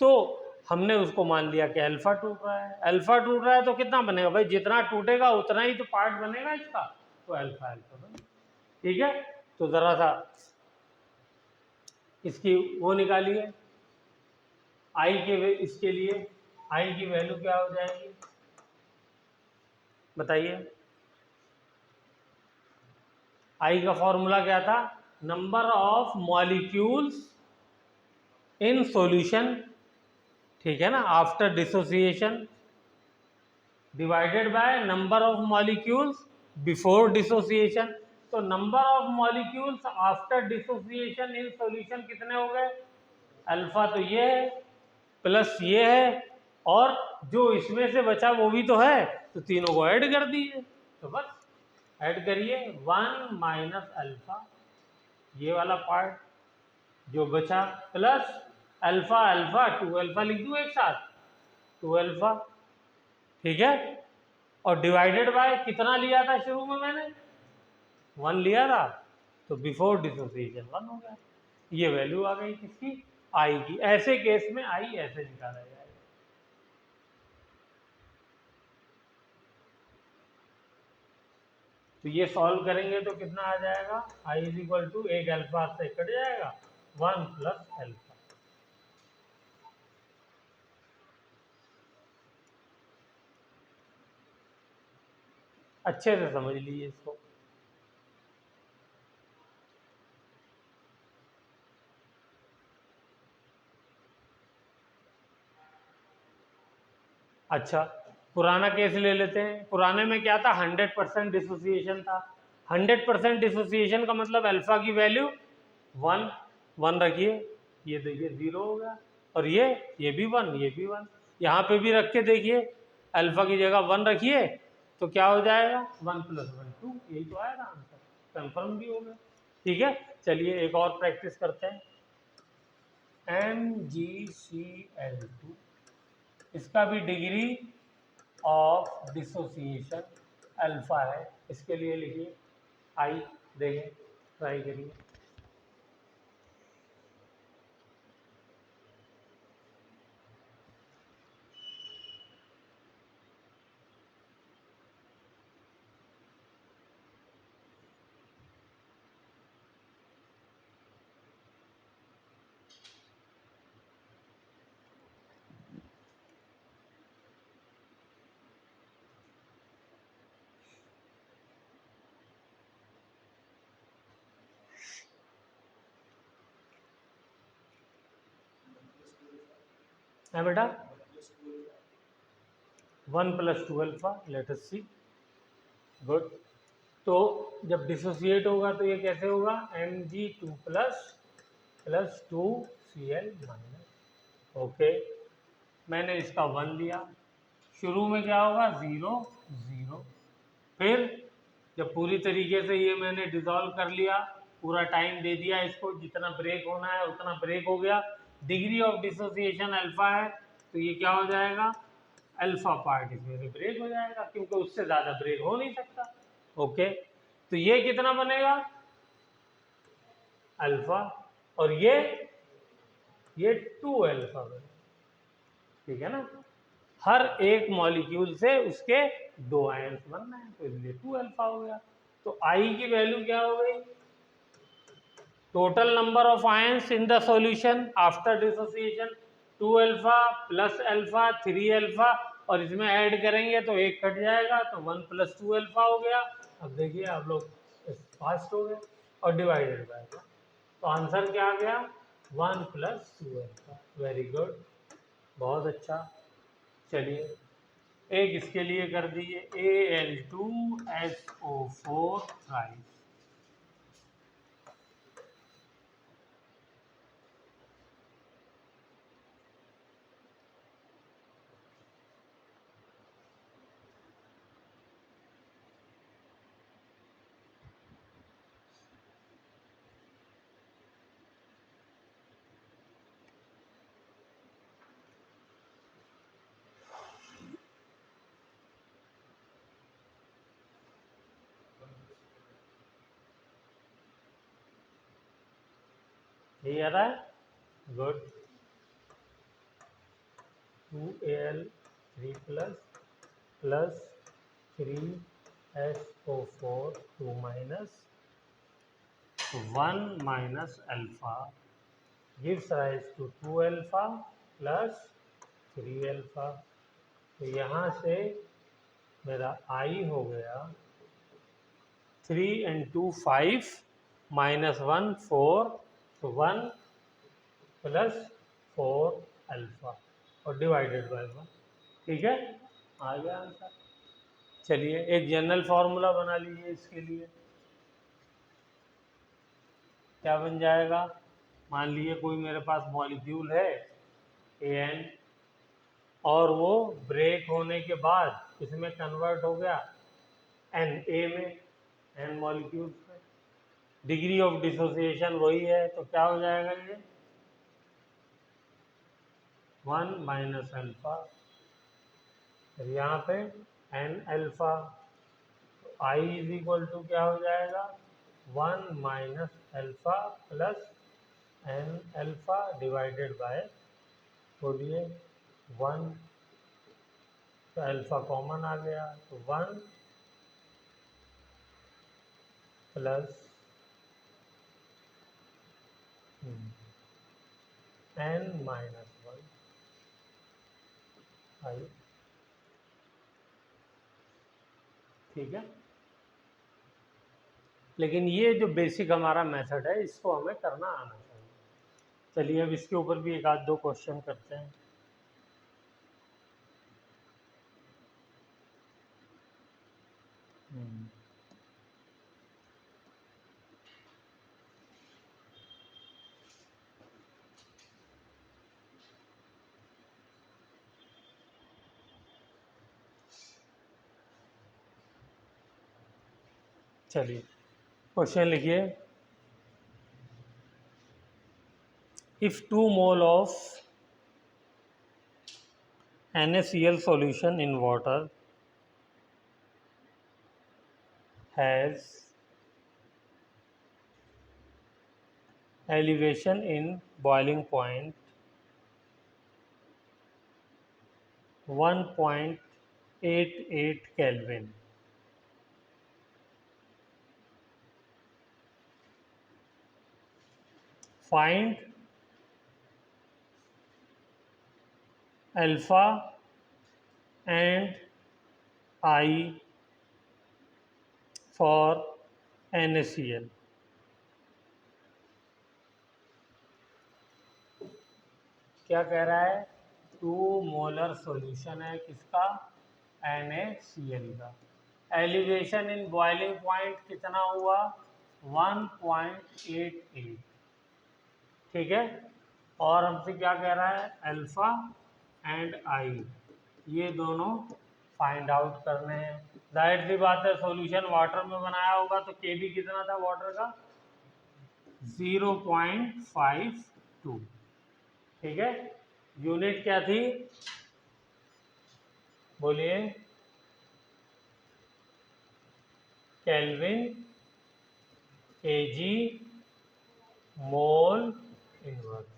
तो हमने उसको मान लिया कि अल्फा टूट रहा है। अल्फा टूट रहा है तो कितना बनेगा भाई? जितना टूटेगा उतना ही तो पार्ट बनेगा इसका, तो अल्फा अल्फा बनेगा। ठीक है, तो जरा सा इसकी वो निकालिए, आई के इसके लिए आई की वैल्यू क्या हो जाएगी बताइए? आई का फॉर्मूला क्या था? Number of molecules in solution, ठीक है ना, after dissociation divided by number of molecules before dissociation. तो number of molecules after dissociation in solution कितने हो गए? अल्फा तो ये है, प्लस ये है, और जो इसमें से बचा वो भी तो है, तो तीनों को ऐड कर दीजिए। तो बस ऐड करिए, 1 माइनस अल्फा, ये वाला पार्ट जो बचा, प्लस अल्फा अल्फा 2 अल्फा लिख दूँ एक साथ, 2 अल्फा, ठीक है। और डिवाइडेड बाय कितना लिया था शुरू में मैंने? 1 लिया था, तो बिफोर डिसोसिएशन 1 हो गया। ये वैल्यू आ गई किसकी? आई की। ऐसे केस में आई ऐसे निकाला जाएगा। तो ये सॉल्व करेंगे तो कितना आ जाएगा? आई इज इक्वल टू, एक अल्फा से कट जाएगा, 1 प्लस अल्फा। अच्छे से समझ लीजिए इसको। अच्छा, पुराना केस ले लेते हैं। पुराने में क्या था? 100% डिसोसिएशन था। 100% डिसोसिएशन का मतलब अल्फा की वैल्यू 1, 1 रखिए, ये देखिए 0 हो गया, और ये भी 1, ये भी 1। यहाँ पे भी रख के देखिए, अल्फा की जगह 1 रखिए तो क्या हो जाएगा? 1 प्लस 1 2, यही तो आएगा आंसर, कंफर्म भी हो गया। ठीक है, चलिए एक और प्रैक्टिस करते हैं। MgCl2, इसका भी डिग्री ऑफ डिसोसिएशन अल्फा है। इसके लिए लिखिए आई, देखें, ट्राई करिए। है बेटा, 1 प्लस 2 अल्फा, लेट अस सी। गुड। तो जब डिसोसिएट होगा तो ये कैसे होगा? Mg2 plus 2Cl minus. Okay, मैंने इसका 1 लिया, शुरू में क्या होगा? 0 0। फिर जब पूरी तरीके से ये मैंने डिसॉल्व कर लिया, पूरा टाइम दे दिया इसको, जितना ब्रेक होना है उतना ब्रेक हो गया, डिग्री ऑफ डिसोसिएशन अल्फा है, तो ये क्या हो जाएगा? अल्फा पार्ट इसमें से ब्रेक हो जाएगा, क्योंकि उससे ज़्यादा ब्रेक हो नहीं सकता। ओके, तो ये कितना बनेगा? अल्फा, और ये 2 अल्फा बनेगा, ठीक है ना। हर एक मॉलिक्यूल से उसके 2 आयंस बनना है, तो इसलिए 2 अल्फा हो गया। तो आई की वैल्यू क्या हो गई? Total number of ions in the solution after dissociation 2 alpha plus alpha 3 alpha, और इसमें ऐड करेंगे तो एक कट जाएगा, तो 1 प्लस 2 अल्फा हो गया। अब देखिए आप लोग फास्ट हो गए, और डिवाइडेड बाय, तो आंसर क्या आ गया? 1 प्लस 2 अल्फा। वेरी गुड, बहुत अच्छा। चलिए एक इसके लिए कर दिए Al2SO4 थ्राइस। ये आ रहा है, good. 2Al3 plus plus 3SO4 2 minus 1 minus alpha gives rise to 2 alpha plus 3 alpha. तो यहाँ से मेरा I हो गया 3 and 2 5 माइनस 1 4, तो 1 प्लस 4 अल्फा और डिवाइडेड बाय 1। ठीक है, आ गया आंसर। चलिए एक जनरल फार्मूला बना लीजिए इसके लिए। क्या बन जाएगा? मान लीजिए कोई मेरे पास मॉलिक्यूल है An और वो ब्रेक होने के बाद इसमें कन्वर्ट हो गया Na में, N मॉलिक्यूल्स में। डिग्री ऑफ डिसोसिएशन वही है, तो क्या हो जाएगा ये 1 माइनस अल्फा। यहाँ पे N अल्फा, तो I इज इक्वल टू क्या हो जाएगा 1 minus alpha plus N alpha divided by, बोलिए 1, तो अल्फा कॉमन आ गया, तो 1 प्लस N माइनस 1 I। ठीक है, लेकिन ये जो बेसिक हमारा मेथड है इसको हमें करना आना चाहिए। चलिए अब इसके ऊपर भी एक आध दो क्वेश्चन करते हैं। चलिए क्वेश्चन लिखिए, if 2 mole of NaCl solution in water has elevation in boiling point 1.88 Kelvin, find alpha and I for NaCl। क्या कह रहा है? 2 मोलर सॉल्यूशन है किसका? NaCl का। एलिवेशन इन बॉइलिंग पॉइंट कितना हुआ? 1.88। ठीक है, और हमसे क्या कह रहा है? अल्फा एंड आई, ये दोनों फाइंड आउट करने हैं। जाहिर सी बात है सॉल्यूशन वाटर में बनाया होगा तो के बी कितना था वाटर का? 0.52। ठीक है, यूनिट क्या थी? बोलिए, केल्विन, केजी, मोल इनवर्स।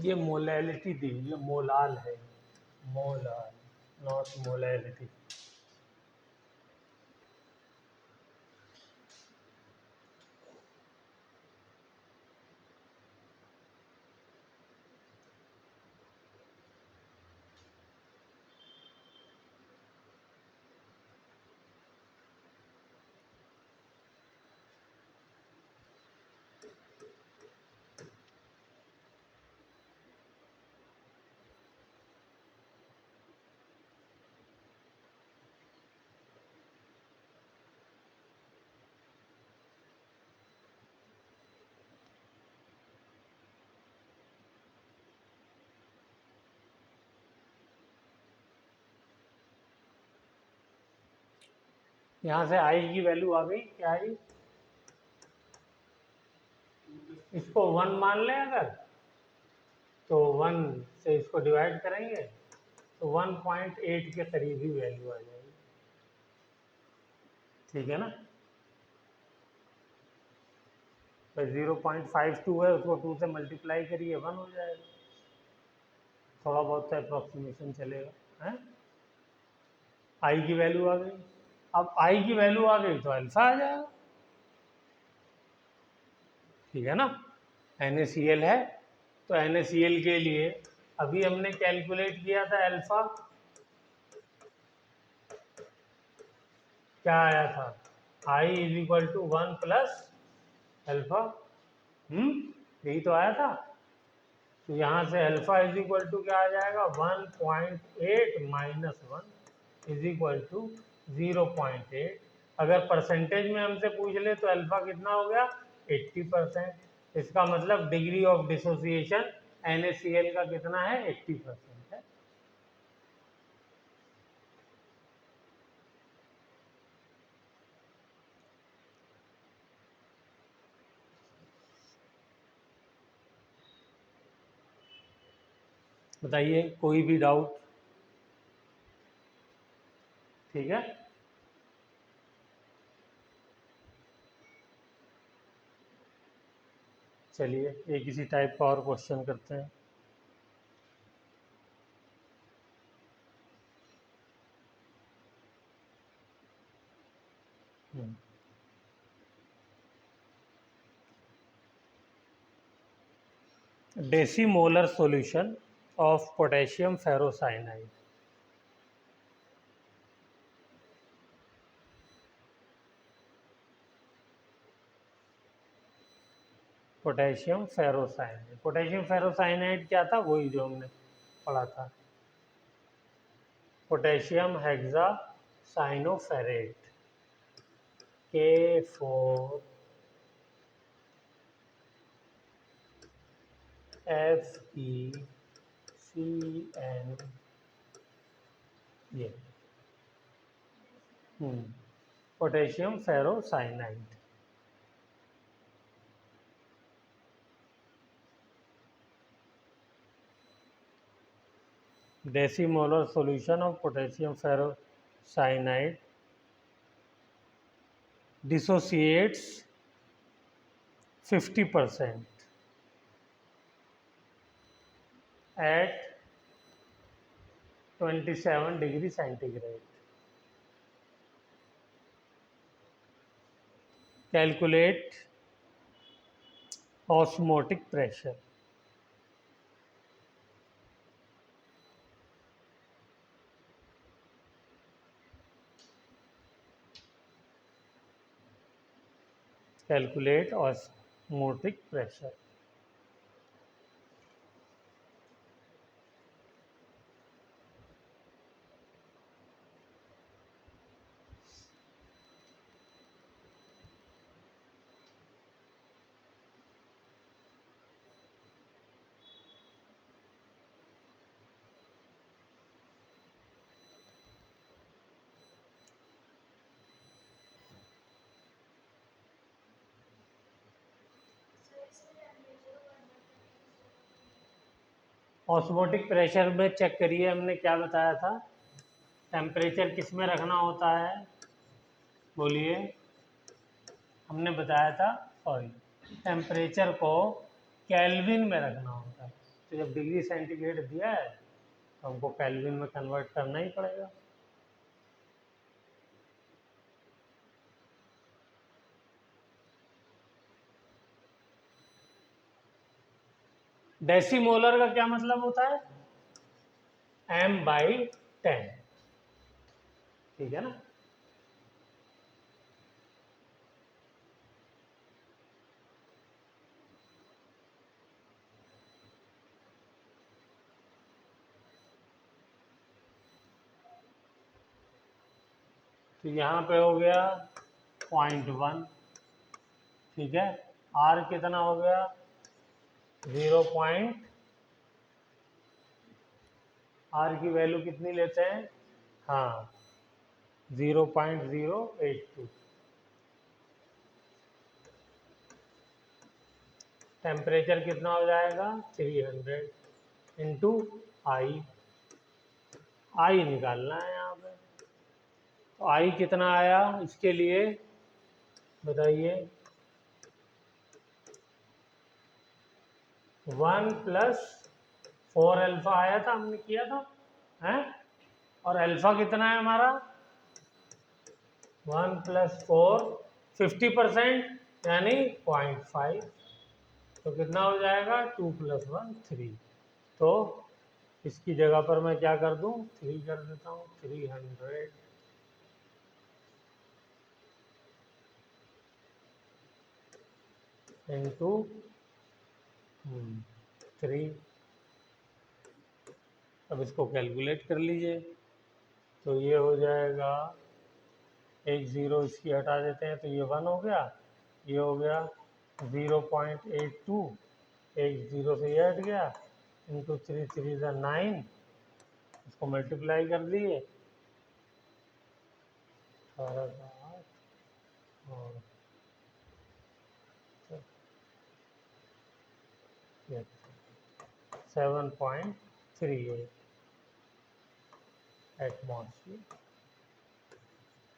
ये मोलैलिटी दी, ये मोलाल है, मोलाल, नॉट मोलैलिटी। यहाँ से आई की वैल्यू आ गई, क्या आई, इसको 1 मान लें अगर, तो 1 से इसको डिवाइड करेंगे तो 1.8 के करीब ही वैल्यू आ जाएगी, ठीक है ना। भाई 0.52 है, उसको 2 से मल्टीप्लाई करिए 1 हो जाएगा, थोड़ा बहुत तो अप्रोक्सीमेशन चलेगा, है। आई की वैल्यू आ गई, अब आई की वैल्यू आ गई तो अल्फा आ जाएगा, ठीक है ना। NaCl है, तो NaCl के लिए अभी हमने कैलकुलेट किया था अल्फा, क्या आया था, I is equal to 1 plus alpha, यही तो आया था। तो यहाँ से अल्फा इज इक्वल टू क्या आ जाएगा, 1.8 माइनस 1 इज इक्वल टू 0.8। अगर परसेंटेज में हमसे पूछ ले तो अल्फा कितना हो गया, 80%। इसका मतलब डिग्री ऑफ डिसोसिएशन NaCl का कितना है, 80% है। बताइए कोई भी डाउट, ठीक है। चलिए एक इसी टाइप का और क्वेश्चन करते हैं। Decimolar solution of potassium ferrocyanide, potassium ferrocyanide, potassium ferrocyanide क्या था, वही जो हमने पढ़ा था, potassium hexacyanoferrate, K4 FeCN, ये potassium ferrocyanide. decimolar solution of potassium ferrocyanide dissociates 50% at 27 degree centigrade. Calculate osmotic pressure. Calculate osmotic pressure. Osmotic pressure में check करिए, हमने क्या बताया था, टेम्परेचर किस में रखना होता है, बोलिए। हमने बताया था, सॉरी, टेम्परेचर को केल्विन में रखना होता है। तो तो जब डिग्री सेंटीग्रेड दिया है तो हमको केल्विन में कन्वर्ट करना ही पड़ेगा। डेसीमोलर का क्या मतलब होता है? m/10, ठीक है ना। तो यहाँ पे हो गया 0.1, ठीक है। R कितना हो गया? 0. R की वैल्यू कितनी लेते हैं? हाँ, 0.082। टेम्परेचर कितना हो जाएगा? 300 इंटू आई। आई निकालना है यहाँ पे। तो आई कितना आया इसके लिए बताइए? 1 + 4 अल्फा आया था, हमने किया था हैं। और अल्फा कितना है हमारा? 1 + 4, 50% यानी 0.5। तो कितना हो जाएगा? 2 + 1 3। तो इसकी जगह पर मैं क्या कर दूं? 3 कर देता हूँ। 300 इंटू 3। अब इसको कैलकुलेट कर लीजिए। तो ये हो जाएगा, एक ज़ीरो इसकी हटा देते हैं तो ये 1 हो गया, ये हो गया 0.82, एक ज़ीरो से ये हट गया, इंटू 3 3 ज़ा 9, इसको मल्टीप्लाई कर दिए 18 का 8 और 7.38 एटमॉस्फेयर।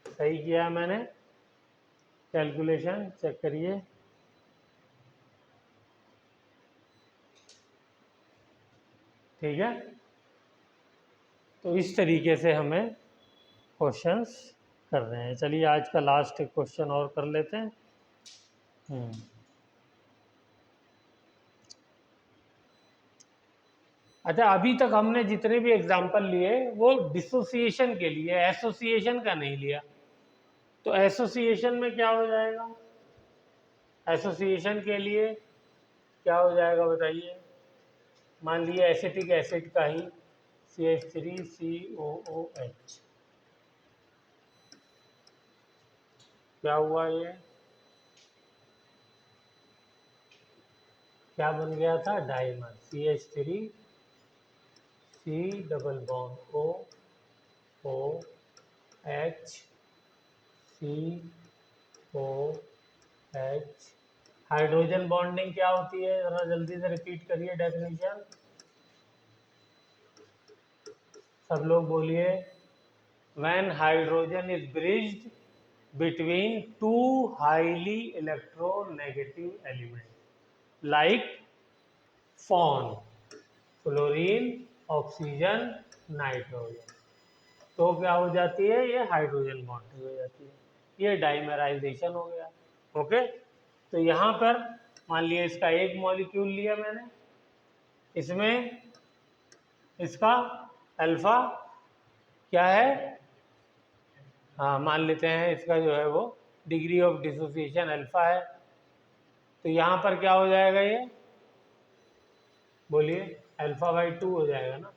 सही किया मैंने कैलकुलेशन, चेक करिए। ठीक है, तो इस तरीके से हमें क्वेश्चंस कर रहे हैं। चलिए आज का लास्ट एक क्वेश्चन और कर लेते हैं। अच्छा, अभी तक हमने जितने भी एग्जाम्पल लिए वो डिसोसिएशन के लिए, एसोसिएशन का नहीं लिया। तो एसोसिएशन में क्या हो जाएगा? एसोसिएशन के लिए क्या हो जाएगा बताइए? मान लीजिए एसिटिक एसिड का ही CH3COOH, क्या हुआ? ये क्या बन गया था? Dimer. CH3 C double bond OH COH। Hydrogen bonding क्या होती है? जरा जल्दी से रिपीट करिए डेफिनेशन, सब लोग बोलिए। When hydrogen is bridged between two highly electronegative element like फॉन, फ्लोरीन, ऑक्सीजन, नाइट्रोजन, तो क्या हो जाती है? ये हाइड्रोजन बॉन्डिंग हो जाती है, ये डाइमराइजेशन हो गया। ओके, तो यहाँ पर मान लिया इसका एक मॉलिक्यूल लिया मैंने, इसमें इसका अल्फा क्या है? हाँ, मान लेते हैं इसका जो है वो डिग्री ऑफ डिसोसिएशन अल्फा है। तो यहाँ पर क्या हो जाएगा? ये बोलिए, α/2 हो जाएगा ना,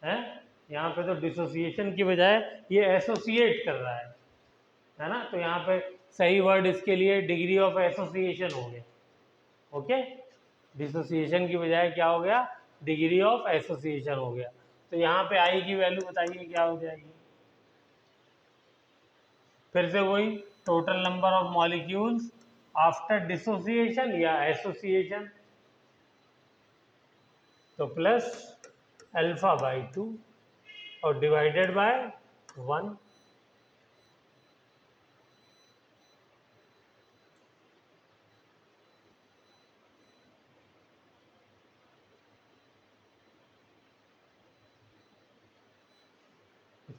है। यहाँ पे तो डिसोसिएशन की बजाय ये एसोसिएट कर रहा है ना। तो यहाँ पे सही वर्ड इसके लिए डिग्री ऑफ एसोसिएशन हो गया। ओके, डिसोसिएशन की बजाय क्या हो गया? डिग्री ऑफ एसोसिएशन हो गया। तो यहाँ पे आई की वैल्यू बताइए क्या हो जाएगी? फिर से वही, total number of molecules after dissociation या एसोसिएशन, तो प्लस α/2 और डिवाइडेड बाय 1।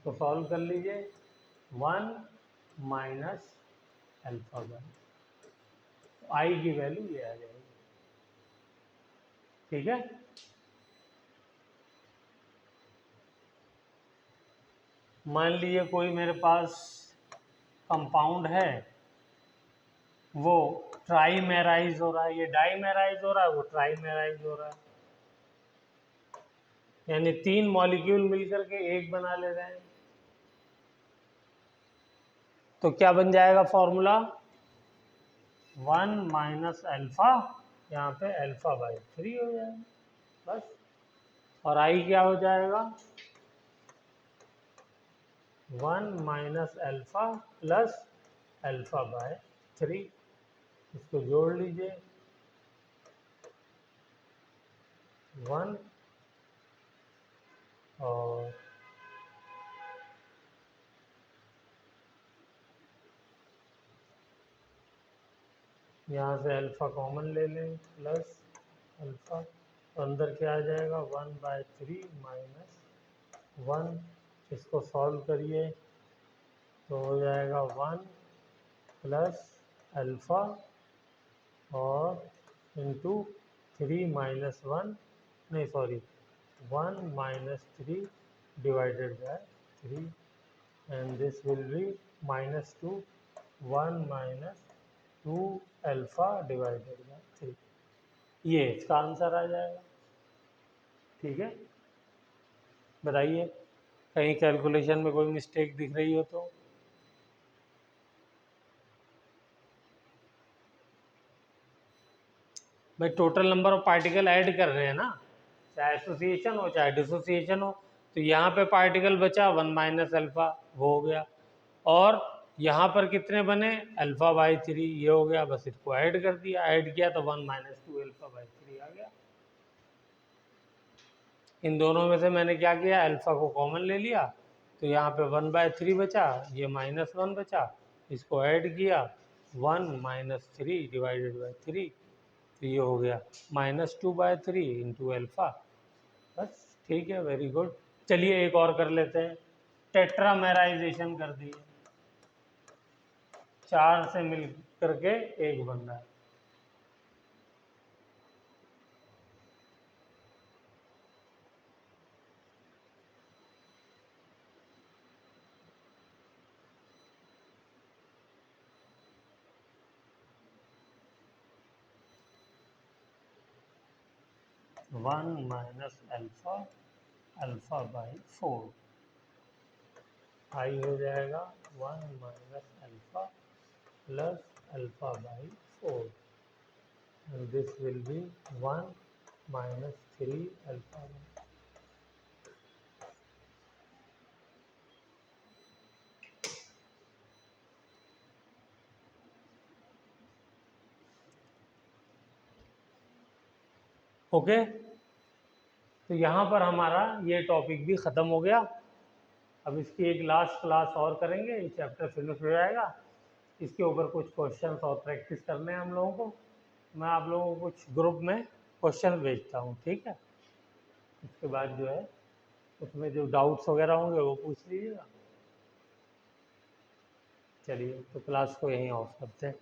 इसको सॉल्व कर लीजिए, 1 माइनस अल्फा बाई, आई की वैल्यू ये आ जाएगी। ठीक है, मान लीजिए कोई मेरे पास कंपाउंड है, वो ट्राईमेराइज हो रहा है, ये डाईमेराइज हो रहा है, वो ट्राईमेराइज हो रहा है, यानी 3 मॉलिक्यूल मिलकर के एक बना ले रहे हैं। तो क्या बन जाएगा फॉर्मूला, 1 माइनस अल्फा, यहाँ पे अल्फा बाई 3 हो जाएगा बस। और आई क्या हो जाएगा, 1 minus alpha plus alpha by 3, इसको जोड़ लीजिए, 1 और यहाँ से अल्फा कॉमन ले लें, प्लस अल्फा, तो अंदर क्या आ जाएगा, 1/3 माइनस 1, इसको सॉल्व करिए तो हो जाएगा 1 प्लस अल्फा और इंटू 3 माइनस 1, नहीं sorry 1 minus 3 divided by 3, and this will be minus 2, 1 minus 2 alpha divided by 3, ये इसका आंसर आ जाएगा। ठीक है, बताइए कहीं कैलकुलेशन में कोई मिस्टेक दिख रही हो तो। भाई total number of particle add कर रहे हैं ना, चाहे एसोसिएशन हो चाहे डिसोसिएशन हो, तो यहाँ पे पार्टिकल बचा 1 माइनस अल्फा, वो हो गया, और यहाँ पर कितने बने, अल्फा बाई 3, ये हो गया, बस इसको ऐड कर दिया, ऐड किया तो 1 माइनस 2 अल्फा बाई 3 आ गया। इन दोनों में से मैंने क्या किया, अल्फा को कॉमन ले लिया, तो यहाँ पे 1/3 बचा, ये -1 बचा, इसको ऐड किया, 1 माइनस 3 डिवाइडेड बाई 3, तो ये हो गया -2/3 इंटू अल्फा, बस। ठीक है, वेरी गुड। चलिए एक और कर लेते हैं, टेट्रामेराइजेशन कर दिए, 4 से मिल करके एक बन रहा है। One minus alpha, alpha by 4, आई हो जाएगा 1 minus alpha plus alpha by 4, and this will be 1 minus 3 alpha. Okay, तो यहाँ पर हमारा ये टॉपिक भी ख़त्म हो गया। अब इसकी एक लास्ट क्लास और करेंगे, ये चैप्टर फिनिश हो जाएगा, इसके ऊपर कुछ क्वेश्चंस और प्रैक्टिस करने हैं हम लोगों को। मैं आप लोगों को कुछ ग्रुप में क्वेश्चन भेजता हूँ, ठीक है। उसके बाद जो है उसमें जो डाउट्स वगैरह होंगे वो पूछ लीजिएगा। चलिए, तो क्लास को यहीं ऑफ करते हैं।